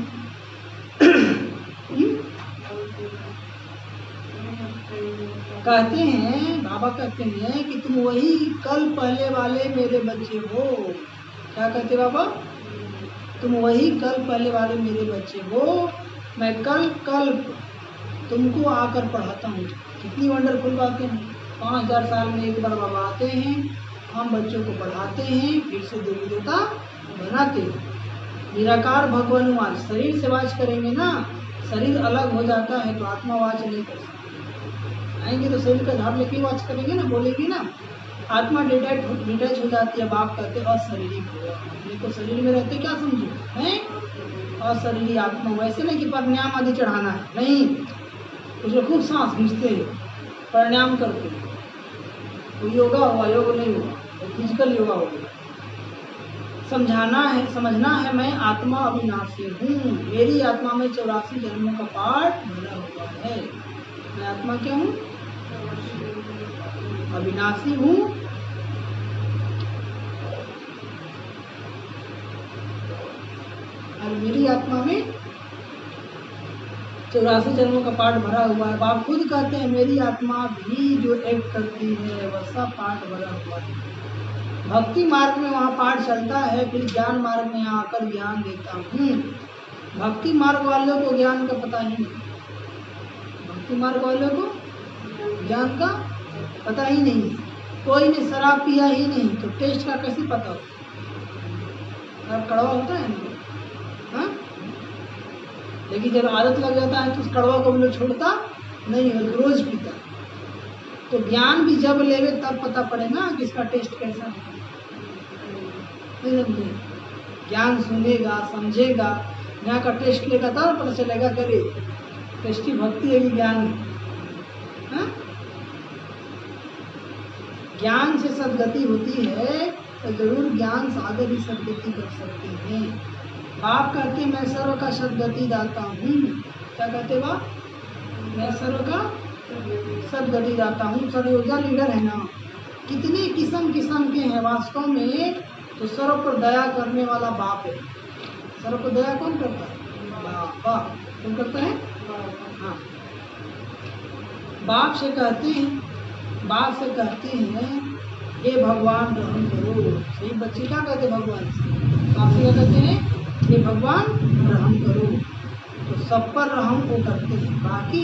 कहते हैं, बाबा कहते हैं कि तुम वही कल पहले वाले मेरे बच्चे हो। क्या कहते बाबा? तुम वही कल पहले वाले मेरे बच्चे हो। मैं कल तुमको आकर पढ़ाता हूँ। कितनी वंडरफुल बातें हैं। 5000 साल में एक बार बाबा आते हैं, हम बच्चों को पढ़ाते हैं, फिर से देवी देवता बनाते हैं। निराकार भगवानुवाच, शरीर से वाच करेंगे ना, शरीर अलग हो जाता है तो आत्मा वाच नहीं कर सकते। आएंगे तो शरीर का झाड़ लेके वाच करेंगे ना, बोलेंगे ना। आत्मा डिटैच हो जाती है। बाप कहते अशरीरी भव। अपने को शरीर में रहते क्या समझो है? अशरीरी आत्मा। वैसे नहीं कि प्रणाम आदि चढ़ाना है, नहीं। कुछ लोग खूब सांस खींचते हैं, प्रणाम करते हैं, तो योगा हुआ, योग नहीं हुआ, तो फिजिकल योगा हो गया। समझना है मैं आत्मा अविनाशी हूँ। मेरी आत्मा में 84 जन्मों का पाठ भरा हुआ है। मैं आत्मा क्या हूँ? अविनाशी हूँ। और मेरी आत्मा में 84 जन्मों का पाठ भरा हुआ है। बाप खुद कहते हैं मेरी आत्मा भी जो एक करती है वैसा पाठ भरा हुआ है। भक्ति मार्ग में वहाँ पाठ चलता है, फिर ज्ञान मार्ग में आकर ज्ञान देता हूँ। भक्ति मार्ग वालों को ज्ञान का पता ही नहीं। भक्ति मार्ग वालों को ज्ञान का पता ही नहीं। कोई ने शराब पिया ही नहीं तो टेस्ट का कैसे पता हो? शराब कड़वा होता है ना, हाँ? लेकिन जब आदत लग जाता है तो उस कड़वा को भी लोग छोड़ता नहीं है, रोज पीता। तो ज्ञान भी जब लेवे तब पता पड़े ना कि इसका टेस्ट कैसा है। ज्ञान सुनेगा, समझेगा, यहाँ का टेस्ट लेगा तब पता चलेगा करे टेस्टी भक्ति है कि ज्ञान है। ज्ञान से सदगति होती है तो जरूर ज्ञान सागर ही सदगति कर सकते हैं। बाप कहते मैं सर्व का सदगति दाता हूँ। क्या कहते बाप? मैं सर्व का सदगति दाता हूँ। सर्वयोगा लीडर है ना। कितने किस्म के हैं वास्तव में। तो सर्व पर दया करने वाला बाप है। सर्व पर दया कौन करता है? बाबा। कौन करता है? हाँ। बाप से कहते हैं हे भगवान रहम करो। सही बच्चे क्या कहते भगवान से? बाप से क्या कहते हैं? हे भगवान रहम करो। तो सब पर रहम को करते हैं, बाकी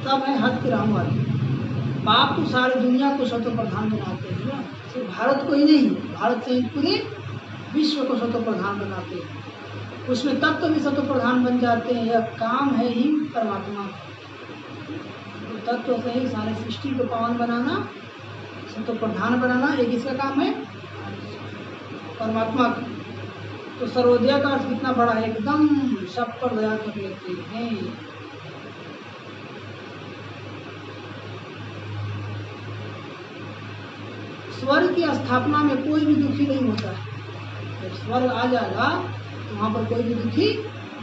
सब है हद के रहम वाले। बाप तो सारी दुनिया को स्वतः प्रधान बनाते हैं ना। सिर्फ भारत को ही नहीं, भारत से पूरे विश्व को स्वतः प्रधान बनाते हैं। उसमें तब तो भी स्वतः प्रधान बन जाते हैं। यह काम है ही परमात्मा। तत्व सही सारे सृष्टि को पावन बनाना, सबको प्रधान बनाना, एक इसका काम है परमात्मा का। तो सर्वोदय का अर्थ कितना बड़ा है, एकदम सब पर दया कर लेते हैं। स्वर्ग की स्थापना में कोई भी दुखी नहीं होता है। जब स्वर्ग आ जाएगा तो वहां पर कोई भी दुखी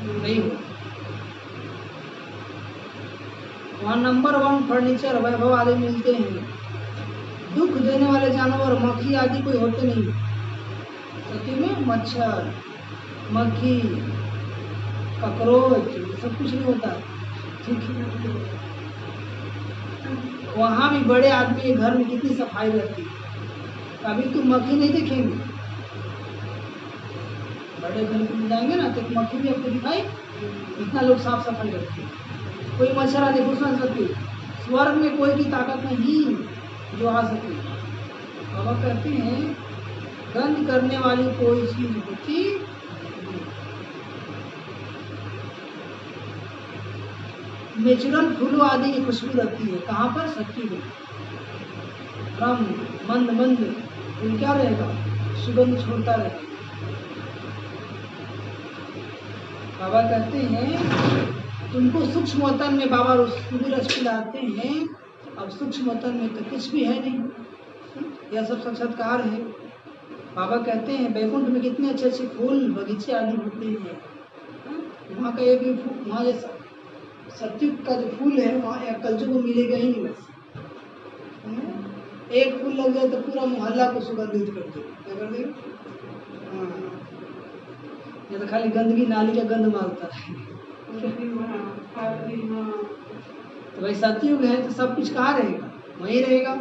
नहीं होगा। वहाँ नंबर 1 फर्नीचर वैभव आदि मिलते हैं। दुख देने वाले जानवर मक्खी आदि कोई होते नहीं। सती में मच्छर, मक्खी, ककरोच सब कुछ नहीं होता। ठीक है, वहाँ भी बड़े आदमी के घर में कितनी सफाई रहती है, कभी तुम मक्खी नहीं देखेंगे। बड़े घर में जाएंगे ना तो मक्खी भी आपको दिखाई, इतना लोग साफ सफाई रखते हैं। कोई मच्छर आदि घुस ना सके। स्वर्ग में कोई की ताकत नहीं जो आ सके। बाबा कहते हैं गंध करने वाली कोई चीज होती नेचुरल फूलों आदि की खुशबू रहती है। कहाँ पर? सच्ची में ब्रह्म मंद मंद फूल क्या रहेगा, सुगंध छोड़ता रहेगा। बाबा कहते हैं तुमको सूक्ष्म वतन में बाबा रस पिलाते हैं। अब सूक्ष्म वतन में तो कुछ भी है नहीं, यह सब साक्षात्कार है। बाबा कहते हैं बैकुंठ में कितने अच्छे अच्छे फूल बगीचे आदि होते हैं। वहाँ का एक भी फूल, वहाँ जैसा सत्युग का जो फूल है वहाँ कलजों को मिलेगा ही नहीं। बस एक फूल लग जाए तो पूरा मोहल्ला को सुगंधित कर दे। क्या कर देगा? हाँ, या तो खाली गंदगी नाली का गंध मारता है। तो भाई सतयुग है तो सब कुछ कहाँ रहेगा? वहीं रहेगा।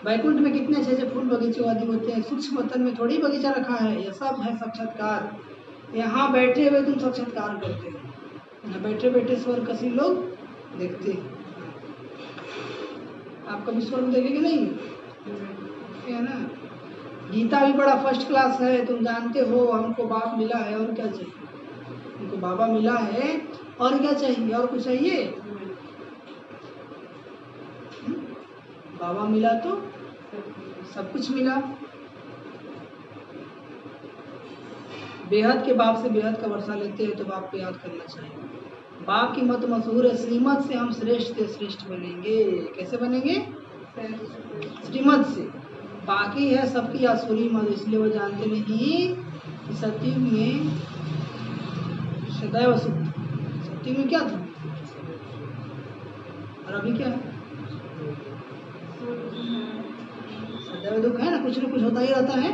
बैकुंठ में कितने अच्छे अच्छे फूल बगीचे आदि होते हैं। सूक्ष्म वतन में थोड़ी बगीचा रखा है, यह सब है साक्षात्कार। यहाँ बैठे हुए तुम साक्षात्कार करते हो, यहाँ बैठे बैठे स्वर्ग कसी लोग देखते हैं। आप कभी स्वर्ग देखेंगे नहीं है ना। गीता भी बड़ा फर्स्ट क्लास है, तुम जानते हो। हमको बाप मिला है और क्या चाहिए, हमको बाबा मिला है और क्या चाहिए, और कुछ चाहिए? बाबा मिला तो सब कुछ मिला। बेहद के बाप से बेहद का वर्षा लेते हैं तो बाप को याद करना चाहिए। बाप की मत मशहूर है, श्रीमत से हम श्रेष्ठ से श्रेष्ठ बनेंगे। कैसे बनेंगे? श्रीमत से। बाकी है सबकी आसुरी मत, इसलिए वो जानते नहीं कि सतयुग में सदैव सुख। सतयुग में क्या था और अभी क्या है? सदैव दुख है ना, कुछ न कुछ होता ही रहता है।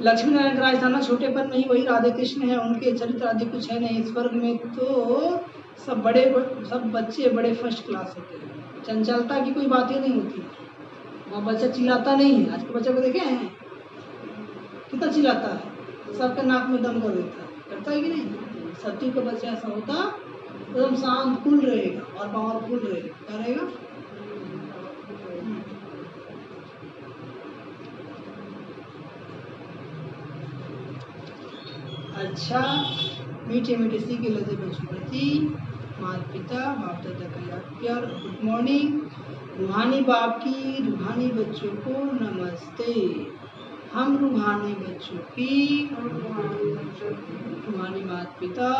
लक्ष्मी नारायण राज था ना छोटेपन में ही, वही राधे कृष्ण है, उनके चरित्र आदि कुछ है नहीं। स्वर्ग में तो सब बच्चे बड़े फर्स्ट क्लास होते हैं। चंचलता की कोई बात ही नहीं होती। वहाँ बच्चा चिल्लाता नहीं है। आज के बच्चे को देखे हैं कितना चिल्लाता है, सबके नाक में दम कर देता है, करता है कि नहीं? सतयुग का बच्चा ऐसा होता एकदम शांत कूल रहेगा और पावरफुल रहेगा। क्या रहेगा? अच्छा, मीठे मीठे सी के लगे बच्चों प्रति माता पिता बाप दादा का याद प्यार। Good morning. रूहानी बाप की रूहानी बच्चों को नमस्ते। हम रूहानी बच्चों की रूहानी माता पिता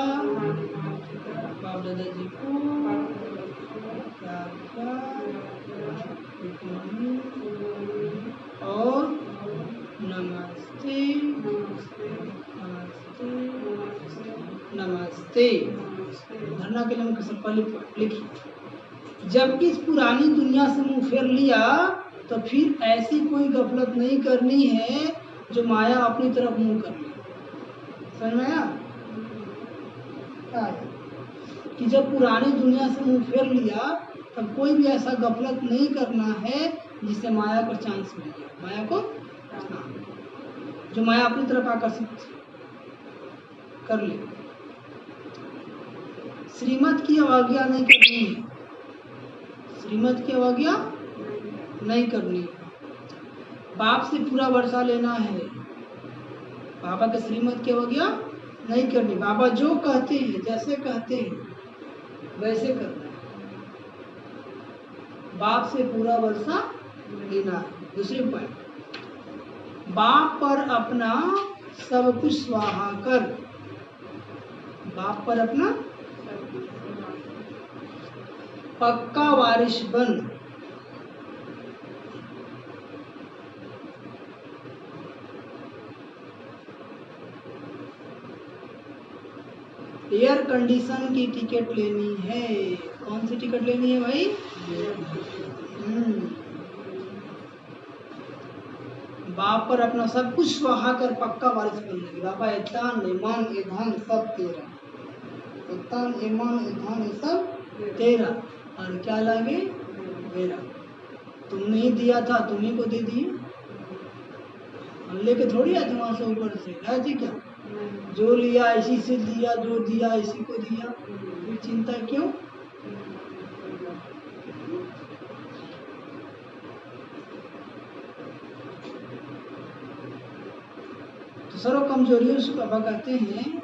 बाप दादा जी को प्यार प्यार गुड मॉर्निंग और नमस्ते नमस्ते। धरना के लिए सब पहले लिखिए। जब इस पुरानी दुनिया से मुंह फेर लिया तो फिर ऐसी कोई गफलत नहीं करनी है जो माया अपनी तरफ मुंह कर ले। समझ में आया? कि जब पुरानी दुनिया से मुंह फेर लिया तब कोई भी ऐसा गफलत नहीं करना है जिससे माया को चांस मिल जाए। माया को जो माया अपनी तरफ आकर्षित कर ले। श्रीमत की अवज्ञा नहीं करनी है। श्रीमत की अवज्ञा नहीं करनी है। बाप से पूरा वर्षा लेना है। बाबा के श्रीमत की अवज्ञा नहीं करनी। बाबा जो कहते हैं जैसे कहते हैं वैसे करना है। बाप से पूरा वर्षा लेना है। दूसरी पॉइंट, बाप पर अपना सब कुछ स्वाहा कर। बाप पर अपना पक्का वारिश बन। एयर कंडीशन की टिकट लेनी है। कौन सी टिकट लेनी है भाई? बाप पर अपना सब कुछ स्वाहा कर पक्का वारिस बनने की। बाबा एतान ईमान ए धन सब तेरा, एतान ईमान ए धन ये सब तेरा, और क्या लागे? मेरा। तुमने ही दिया था, तुम्ही को दे दिए, हम लेके थोड़ी आए वहां से ऊपर से। है जी क्या? जो लिया इसी से दिया, जो दिया इसी को दिया, फिर चिंता क्यों? तो सर्व कमजोरियों से बाबा कहते हैं,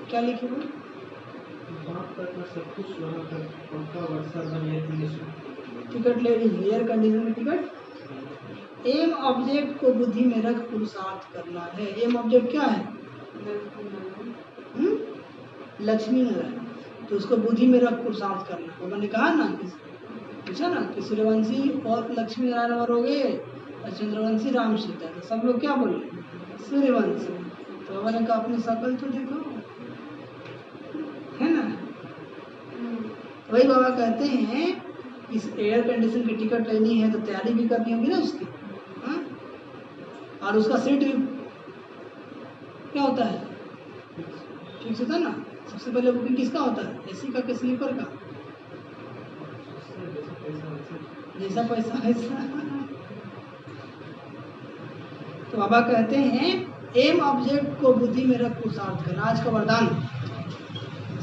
क्या लिखे हुए? सब कुछ वहाँ पर पंखा वर्षा बन टिकट ले ली, एयर कंडीशन में टिकट। एम ऑब्जेक्ट को बुद्धि में रख पुरुषार्थ करना है। एम ऑब्जेक्ट क्या है? लक्ष्मी नारायण। तो उसको बुद्धि में रख पुरुषार्थ करना। तो मैंने कहा ना, पूछा ना कि सूर्यवंशी और लक्ष्मी नारायण और हो गए और चंद्रवंशी राम सीता। तो सब लोग क्या बोले? सूर्यवंशी। तो मैंने कहा अपनी शकल तो देखो, है ना? वही बाबा कहते हैं, इस एयर कंडीशन की टिकट लेनी है तो तैयारी भी करनी होगी ना उसकी। हाँ? और उसका सीट भी क्या होता है? ठीक से था ना। सबसे पहले बुकिंग किसका होता है? एसी का कि स्लीपर का? जैसा पैसा वैसा। तो बाबा कहते हैं एम ऑब्जेक्ट को बुद्धि में रख पुरुषार्थ करना। आज का वरदान,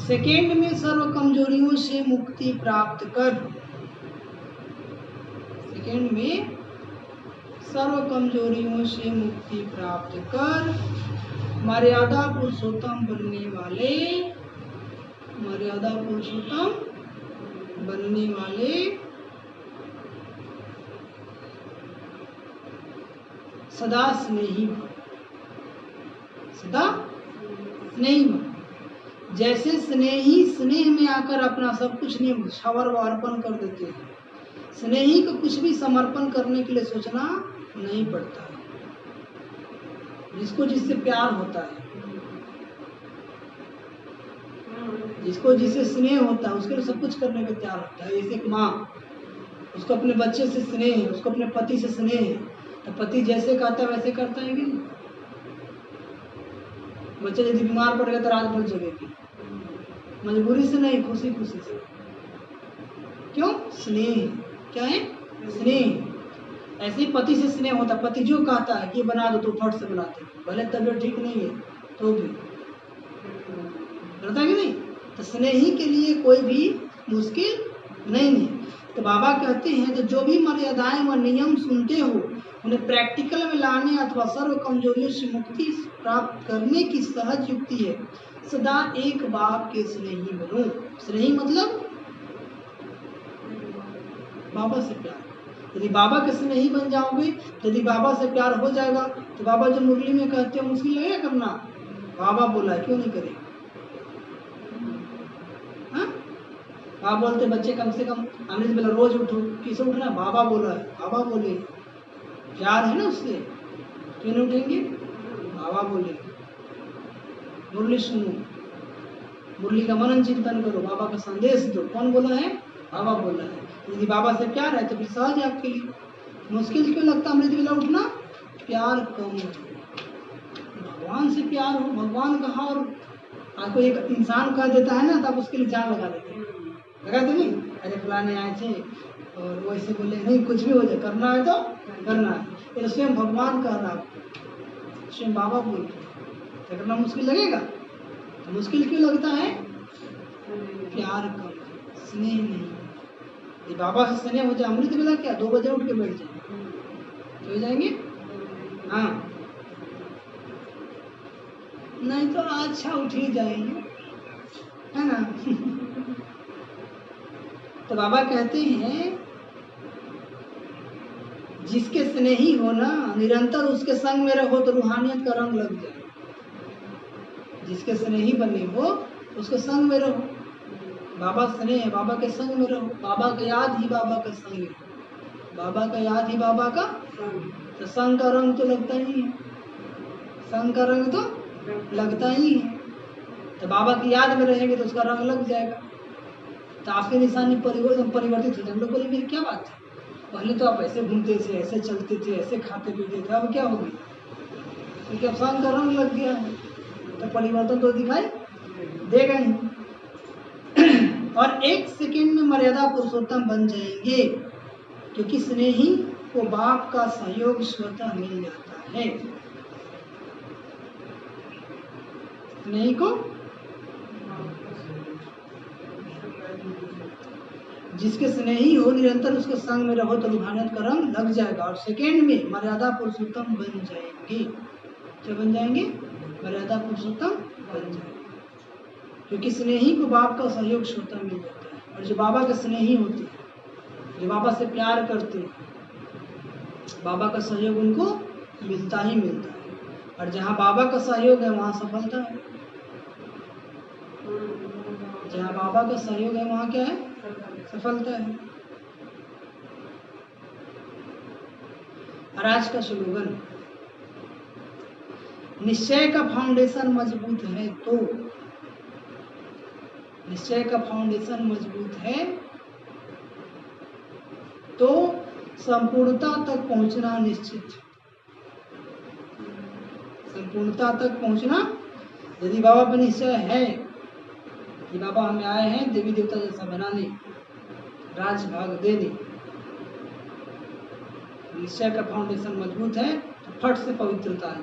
सेकेंड में सर्व कमजोरियों से मुक्ति प्राप्त कर। सेकेंड में सर्व कमजोरियों से मुक्ति प्राप्त कर, मर्यादा पुरुषोत्तम बनने वाले, मर्यादा पुरुषोत्तम बनने वाले सदा स्नेही भव। सदा स्नेही भव। जैसे स्नेही स्नेह में आकर अपना सब कुछ न्यौछावर व अर्पण कर देते हैं, स्नेही को कुछ भी समर्पण करने के लिए सोचना नहीं पड़ता है। जिसको जिससे प्यार होता है, जिसको जिससे स्नेह होता है, उसके लिए सब कुछ करने को तैयार होता है। जैसे एक माँ, उसको अपने बच्चे से स्नेह है, उसको अपने पति से स्नेह है, तो पति जैसे कहता है वैसे करता है कि नहीं? बच्चा यदि बीमार पड़ गया तो रात भर जगेगी, मजबूरी से नहीं, खुशी खुशी से। क्यों? स्नेह। क्या है? स्नेह। ऐसे ही पति से स्नेह होता है। पति जो कहता है कि बना दो तो फट से बनाते, भले तबियत ठीक नहीं है तो भी करता है कि नहीं? तो स्नेही के लिए कोई भी मुश्किल नहीं है। तो बाबा कहते हैं तो जो भी मर्यादाएं व नियम सुनते हो, उन्हें प्रैक्टिकल में लाने अथवा सर्व कमजोरियों से मुक्ति प्राप्त करने की सहज युक्ति है। सदा एक बाप के स्नेही बनो। स्नेही मतलब बाबा से प्यार। यदि बाबा के स्नेही बन जाओगे, यदि बाबा से प्यार हो जाएगा, तो बाबा जो मुरली में कहते हैं मुश्किल लगेगा करना? बाबा बोला है, क्यों नहीं करें? आप बोलते बच्चे कम से कम अमृत बेला रोज उठो, किसे उठना? बाबा बोला है, बाबा बोले, प्यार है ना उससे, क्यों नहीं उठेंगे? बाबा बोले। मुरली सुनो, मुरली का मनन चिंतन करो, बाबा का संदेश दो। कौन बोला है? बाबा बोला है। यदि बाबा से प्यार है तो फिर सहज है आपके लिए। मुश्किल क्यों लगता अमृत बेला उठना? प्यार कम है। भगवान से प्यार हो, भगवान कहा और आपको एक इंसान कह देता है ना, तब उसके लिए जान लगा देते हैं। लगा तो नहीं? अरे फलाने आए थे और वो ऐसे बोले, नहीं कुछ भी हो जाए, करना है तो करना है। ये स्वयं भगवान कह रहा, स्वयं बाबा बोल रहे, तो करना मुश्किल लगेगा? तो मुश्किल क्यों लगता है? प्यार कम, स्नेह नहीं। ये बाबा से स्नेह हो जाए, अमृत बेला क्या 2 बजे उठ के बैठ जाए तो हो जाएंगे। हाँ, नहीं तो अच्छा उठ ही जाएंगे, है ना? तो बाबा कहते हैं जिसके स्नेही हो ना, निरंतर उसके संग में रहो तो रूहानियत का रंग लग जाए। जिसके स्नेही बने हो उसके संग में रहो। बाबा स्नेह है, बाबा के संग में रहो। बाबा का याद ही बाबा का संग है, बाबा का याद ही बाबा का। तो संग का रंग तो लगता ही है, संग का रंग तो लगता ही है। तो बाबा की याद में रहेंगे तो उसका रंग लग जाएगा। तो आपकी निशानी परिवर्तित हो जाए। हम लोग बोलेंगे क्या बात है, पहले तो आप ऐसे घूमते थे, ऐसे चलते थे, ऐसे खाते पीते थे, अब क्या हो गया? क्योंकि अब संग का रंग लग गया है तो परिवर्तन तो दिखाई देगा ही। और एक सेकंड में मर्यादा पुरुषोत्तम बन जाएंगे, क्योंकि स्नेही को बाप का सहयोग स्वतः मिल जाता है। स्नेही को, जिसके स्नेही हो निरंतर उसके संग में रहो तो रूहानियत का रंग लग जाएगा और सेकंड में मर्यादा पुरुषोत्तम बन जाएंगे। क्या बन जाएंगे? मर्यादा पुरुषोत्तम बन जाएंगे, क्योंकि स्नेही को बाप का सहयोग स्वतः मिल जाता है। और जो बाबा के स्नेही होते हैं, जो बाबा से प्यार करते हैं, बाबा का सहयोग उनको मिलता ही मिलता है। और जहाँ बाबा का सहयोग है वहाँ सफलता है। जहाँ बाबा का सहयोग है वहाँ क्या है? सफलता है। और आज का स्लोगन, निश्चय का फाउंडेशन मजबूत है तो, निश्चय का फाउंडेशन मजबूत है तो संपूर्णता तक पहुंचना निश्चित। संपूर्णता तक पहुंचना यदि बाबा पर निश्चय है कि बाबा हमें आए हैं देवी देवता जैसा बनाने, राज भाग देने, निश्चय का फाउंडेशन मजबूत है तो फट से पवित्रता है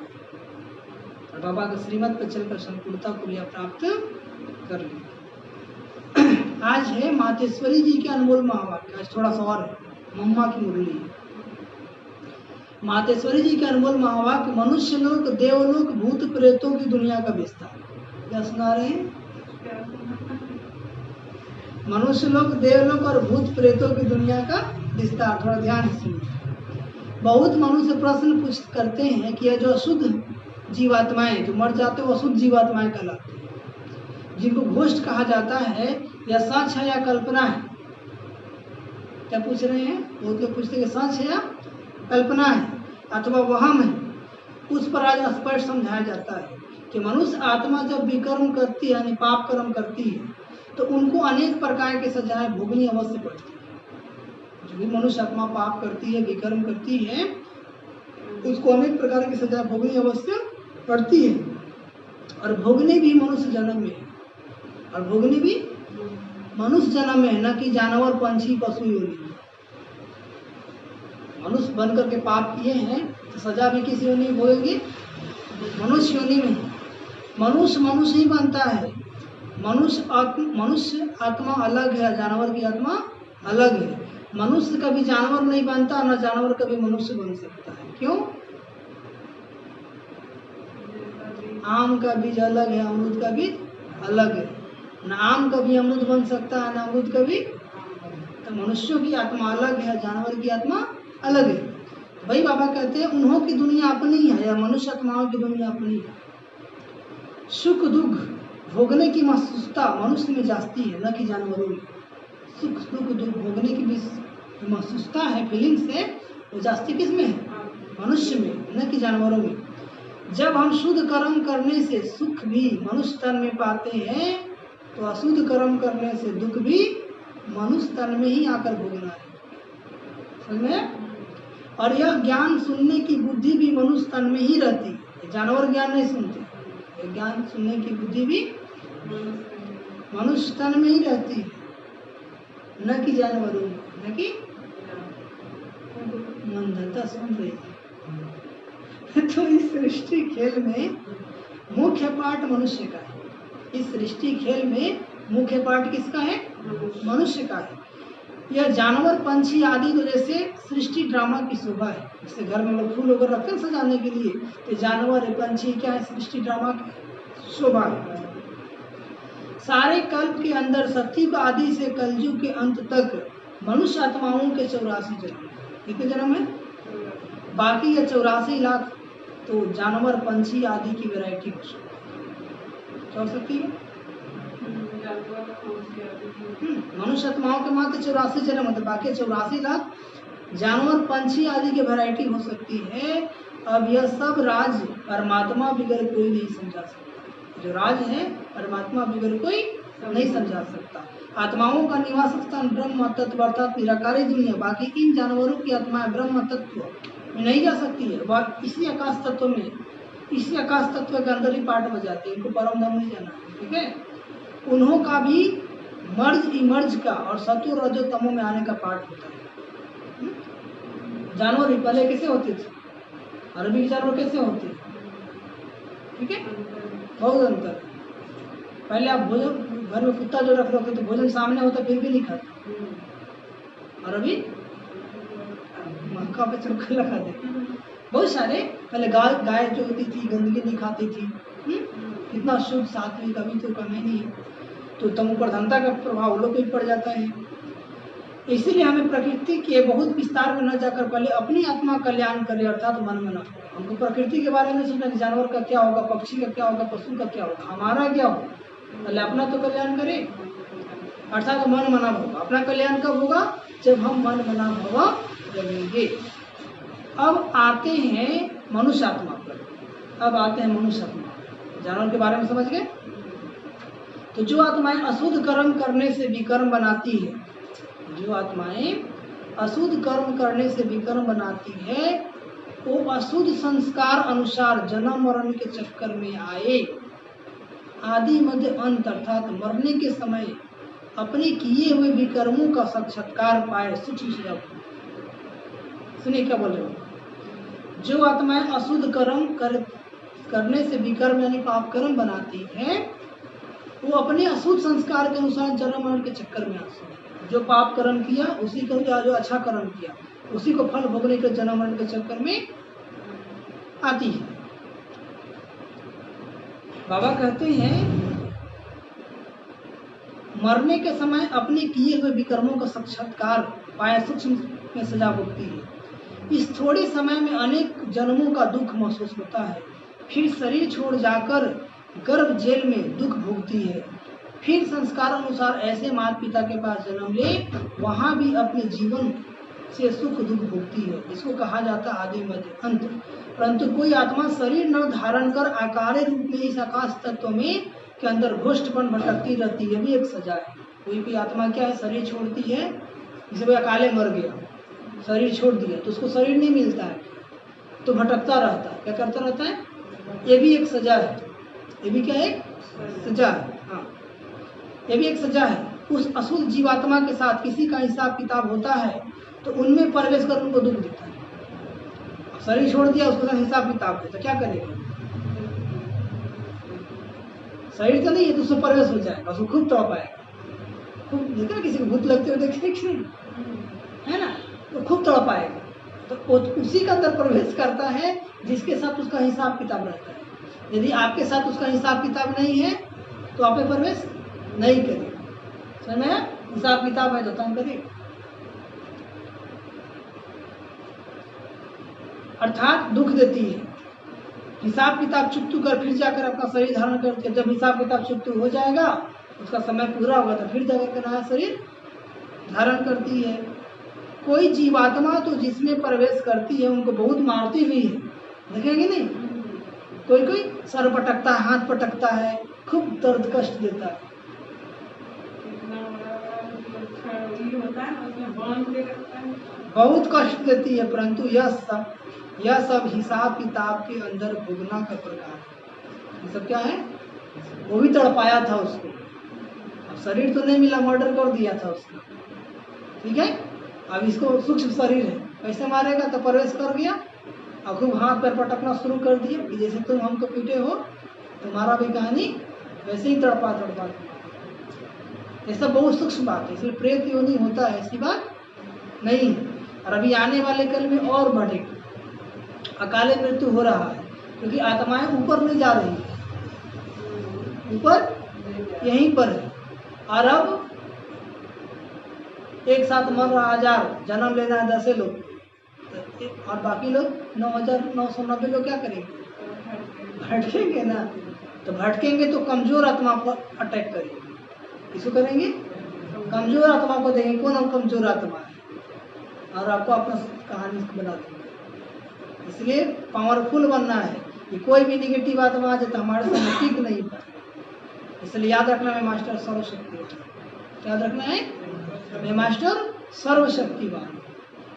और बाबा के श्रीमत पर चलकर संपूर्णता को भी प्राप्त कर ले। आज है मातेश्वरी जी के अनमोल महावाक्य। आज थोड़ा सा और है, मम्मा की मुरली है। मातेश्वरी जी के अनमोल महावाक्य, मनुष्य लोक, देवलोक, भूत प्रेतों की दुनिया का विस्तार। क्या सुना रहे हैं? मनुष्य लोक, देवलोक और भूत प्रेतों की दुनिया का विस्तार। थोड़ा ध्यान से सुनिए। बहुत मनुष्य प्रश्न करते हैं कि यह जो अशुद्ध जीवात्माएं जो मर जाते हैं वो अशुद्ध जीवात्माएं कहलाती हैं, जिनको घोष्ट कहा जाता है, या सच है या कल्पना है? क्या पूछ रहे हैं? बहुत लोग पूछते हैं सच है या कल्पना है अथवा वहम है। उस पर आज स्पष्ट समझाया जाता है कि मनुष्य आत्मा जब विकर्म करती है यानी पाप कर्म करती है तो उनको अनेक प्रकार की सजाएं भोगनी अवश्य पड़ती है। जो भी मनुष्य आत्मा पाप करती है, विकर्म करती है, उसको अनेक प्रकार की सजा भोगनी अवश्य पड़ती है। और भोगनी भी मनुष्य जन्म में है, और भोगनी भी मनुष्य जन्म में है, न कि जानवर, पंछी, पशु योनि में। मनुष्य बन करके पाप किए हैं तो सजा भी किस योनि में भोगेंगे? मनुष्य योनि में। मनुष्य ही बनता है। मनुष्य आत्मा अलग है, जानवर की आत्मा अलग है। मनुष्य कभी जानवर नहीं बनता, न जानवर कभी मनुष्य बन सकता है। क्यों? आम का बीज अलग है, अमरूद का बीज अलग है। न आम कभी अमरूद बन सकता है, न अमरूद कभी। तो मनुष्यों की आत्मा अलग है, जानवर की आत्मा अलग है। वही बाबा कहते हैं उन्हों की दुनिया अपनी है, या मनुष्य आत्माओं की दुनिया अपनी है। सुख दुख भोगने की महसूसता मनुष्य में जाती है, न कि जानवरों में। सुख दुख भोगने की भी महसूसता है, फीलिंग्स है, वो जाती किस में है? मनुष्य में, न कि जानवरों में। जब हम शुद्ध कर्म करने से सुख भी मनुष्य तन में पाते हैं तो अशुद्ध कर्म करने से दुख भी मनुष्य तन में ही आकर भोगना है। समझ में? और यह ज्ञान सुनने की बुद्धि भी मनुष्य तन में ही रहती है। जानवर ज्ञान नहीं सुनते, यह ज्ञान सुनने की बुद्धि भी मनुष्य तन में ही रहती है, न कि जानवरों में, न कि मंदता सुन रही है। तो इस सृष्टि खेल में मुख्य पार्ट मनुष्य का है। इस सृष्टि खेल में मुख्य पार्ट किसका है? मनुष्य का है। यह जानवर, पंछी आदि तो जैसे सृष्टि ड्रामा की शोभा है। जैसे घर में लोग फूल वगैरह रखते हैं सजाने के लिए, तो जानवर, पंछी क्या है? सृष्टि ड्रामा की शोभा है। सारे कल्प के अंदर सतयुग आदि से कलयुग के अंत तक मनुष्य आत्माओं के 84 जन्म। कितने जन्म है? बाकी ये 84 लाख तो जानवर पंछी आदि की वैरायटी हो सकती है। मनुष्य आत्माओं के मात्र 84 जन्म होते, बाकी 84 लाख जानवर पंछी आदि की वैरायटी हो सकती है। अब यह सब राज परमात्मा बिगर कोई नहीं समझा सकता। जो राज है परमात्मा बिगर कोई नहीं समझा सकता। आत्माओं का निवास स्थान ब्रह्म तत्व अर्थात निराकारी दुनिया। बाकी इन जानवरों की आत्माएं ब्रह्म तत्व में नहीं जा सकती है, वह इसी आकाश तत्व में, इसी आकाश तत्व के अंदर ही पाठ हो जाती है। इनको परम धाम नहीं जाना है, ठीक है। उन्हों का भी मर्ज इमर्ज का और सत्व रजो तमो में आने का पाठ होता है। जानवर ही पहले कैसे होते थे, अरबी जानवर कैसे होते, ठीक है, बहुत अंतर है। पहले आप भोजन घर में कुत्ता जो रख रहे थे तो भोजन सामने होता फिर भी नहीं खाते, और अभी मक्का पे चौका लगा देते। बहुत सारे पहले गाय जो होती थी गंदगी नहीं खाती थी, कितना शुद्ध सात्विक, अभी तो कम नहीं है, तो तमो प्रधानता का प्रभाव लोग पे पड़ जाता है। इसीलिए हमें प्रकृति के बहुत विस्तार में न जाकर पहले अपनी आत्मा कल्याण करे अर्थात मन मना। हमको प्रकृति के बारे में सोचना कि जानवर का क्या होगा, पक्षी का क्या होगा, पशु का क्या होगा, हमारा क्या होगा, पहले अपना तो कल्याण करे अर्थात मन मना भव। अपना कल्याण कब होगा? जब हम मन मना भव बनेंगे। अब आते हैं मनुष्य आत्मा पर। अब आते हैं मनुष्य आत्मा। जानवर के बारे में समझ गए। तो जो आत्माएं अशुद्ध कर्म करने से विकर्म बनाती है, जो आत्माएं अशुद्ध कर्म करने से विकर्म बनाती है, वो अशुद्ध संस्कार अनुसार जन्म मरण के चक्कर में आए, आदि मध्य अंत अर्थात मरने के समय अपने किए हुए विकर्मों का साक्षात्कार पाए। सूक्ष्म से सुनिए क्या बोल रहे हो। जो आत्माएं अशुद्ध कर्म करने से विकर्म यानी पाप कर्म बनाती है, वो अपने अशुद्ध संस्कार के अनुसार जन्म मरण के चक्कर में आती है। जो पाप कर्म किया उसी को, जो अच्छा कर्म किया उसी को फल भोगने के जन्म मरण के चक्कर में आती है। बाबा कहते हैं मरने के समय अपने किए हुए विकर्मों का साक्षात्कार पाया सूक्ष्म में सजा भुगती है। इस थोड़े समय में अनेक जन्मों का दुख महसूस होता है। फिर शरीर छोड़ जाकर गर्भ जेल में दुख भोगती है। फिर संस्कार अनुसार ऐसे माता पिता के पास जन्म ले, वहाँ भी अपने जीवन से सुख दुख भोगती है। इसको कहा जाता है आदि मध्य अंत। परंतु कोई आत्मा शरीर न धारण कर आकार रूप में इस आकाश तत्व में के अंदर घोष्ठपन भटकती रहती है, भी एक सजा है। कोई आत्मा क्या है, शरीर छोड़ती है, जैसे कोई अकाले मर गया, शरीर छोड़ दिया तो उसको शरीर नहीं मिलता है, तो भटकता रहता है। क्या करता रहता है? ये भी एक सजा है। ये भी क्या है? सजा है। हाँ, ये भी एक सजा है। उस अशुद्ध जीवात्मा के साथ किसी का हिसाब किताब होता है तो उनमें प्रवेश कर उनको दुख देता है। शरीर छोड़ दिया, उसके साथ हिसाब किताब है तो क्या करेगा? शरीर तो नहीं है तो उसमें प्रवेश हो जाएगा, उसको खूब तड़पाएगा। खूब देखते ना, किसी को भूत लगते हुए देखते है ना, तो खूब तड़पाएगा। तो उसी का अंदर प्रवेश करता है जिसके साथ उसका हिसाब किताब रहता है। यदि आपके साथ उसका हिसाब किताब नहीं है तो आप में प्रवेश नहीं करेगा। समझ में? हिसाब किताब है तो तंग करेगा। अर्थात दुख देती है। हिसाब किताब चुकतू कर फिर जाकर अपना शरीर धारण करती है। जब हिसाब किताब चुकतू हो जाएगा, उसका समय पूरा होगा तो फिर जाकर के नया शरीर धारण करती है। कोई जीवात्मा तो जिसमें प्रवेश करती है उनको बहुत मारती हुई है, देखेंगे नहीं? कोई कोई सर पटकता है, हाथ पटकता है, खूब दर्द कष्ट देता है। बहुत कष्ट देती है, परंतु यह सब हिसाब किताब के अंदर भोगना का प्रकार है। ये सब क्या है? वो भी तड़पाया था उसको, अब शरीर तो नहीं मिला, मर्डर कर दिया था उसका, ठीक है। अब इसको सूक्ष्म शरीर है, कैसे मारेगा? तो प्रवेश कर गया और खूब हाथ पैर पटकना शुरू कर दिया कि जैसे तुम हमको पीटे हो, तुम्हारा भी कहानी वैसे ही तड़पा तड़पा। ये सब बहुत सूक्ष्म बात है, इसलिए प्रेत योनि होता है ऐसी बात नहीं है। और अभी आने वाले कल में और बढ़ेगा। अकाले मृत्यु हो रहा है क्योंकि आत्माएं ऊपर नहीं जा रही है, ऊपर यहीं पर है। और अब एक साथ मर रहा 1000, जन्म लेना है 10 लोग, और बाकी लोग 9990 लोग क्या करेंगे? भटकेंगे ना। तो भटकेंगे तो कमजोर आत्मा पर अटैक करेंगे। किसको करेंगे? कमजोर आत्मा को देंगे। कौन हम कमजोर आत्मा है? और आपको अपना कहानी बना देंगे। इसलिए पावरफुल बनना है कि कोई भी निगेटिव आत्मा आ जाए तो हमारे सामने टिक नहीं पाए। इसलिए याद रखना है मास्टर सर्वशक्तिवान। याद रखना है मैं मास्टर सर्वशक्तिवान।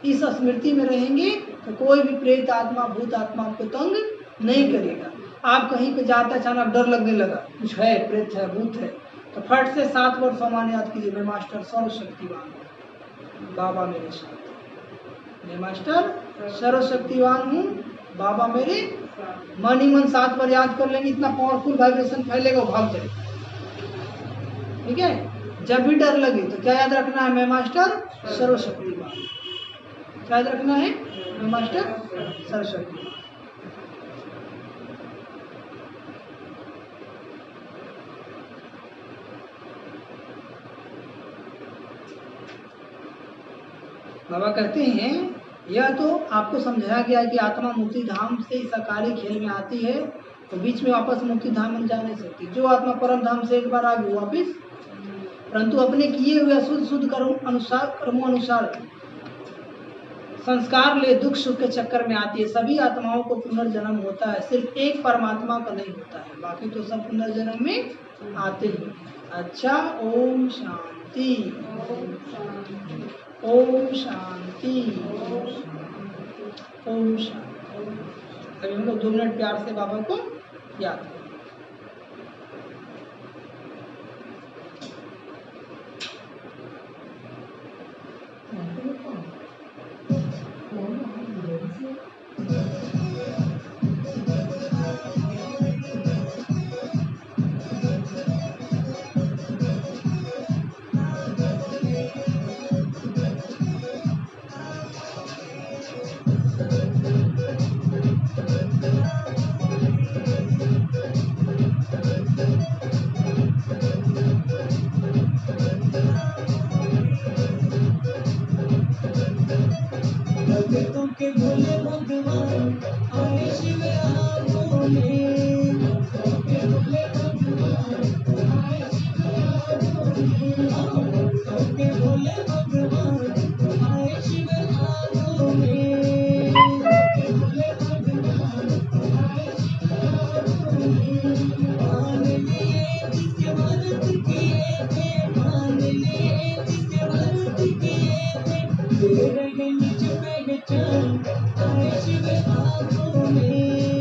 इस स्मृति में रहेंगे तो कोई भी प्रेत आत्मा भूत आत्मा आपको तंग नहीं करेगा। आप कहीं पे जाते अचानक डर लगने लगा, कुछ है, प्रेत है, भूत है, तो फट से 7 वर्ष समान याद कीजिए मैं मास्टर सर्वशक्तिवान हूँ, बाबा मेरे साथ। मैं मास्टर सर्वशक्तिवान हूँ, बाबा मेरे। मन ही मन 7 बार याद कर लेंगे, इतना पावरफुल वाइब्रेशन फैलेगा, वो भाग जाएगा। ठीक है। जब भी डर लगे तो क्या याद रखना है? मैं मास्टर सर्वशक्तिवान। क्या याद रखना है? मैं मास्टर सर्वशक्तिवान। बाबा कहते हैं यह तो आपको समझाया गया कि आत्मा मुक्ति धाम से इस अकाली खेल में आती है तो बीच में वापस मुक्ति धाम में जा नहीं सकती। जो आत्मा परम धाम से एक बार आ गई वापिस, परंतु अपने किए हुए शुद्ध कर्मों अनुसार संस्कार ले दुख सुख के चक्कर में आती है। सभी आत्माओं को पुनर्जन्म होता है, सिर्फ एक परमात्मा का नहीं होता है, बाकी तो सब पुनर्जन्म में आते हैं। अच्छा, ओम शांति, ओम शांति, ओम शांति। अभी हम लोग 2 मिनट प्यार से बाबा को याद करें। भक्तों के भोले भगवान आए शिव आगो में, भक्तों के भोले भगवान आए शिव आगो में, भक्तों के भोले भगवान आए शिव आगो में, भक्तों के भोले भगवान आए शिव आगो में। मान लिए जिसके व्रत किए थे, मान लिए जिसके व्रत किए थे, दे रहे निज पहचान आए शिव आगो में।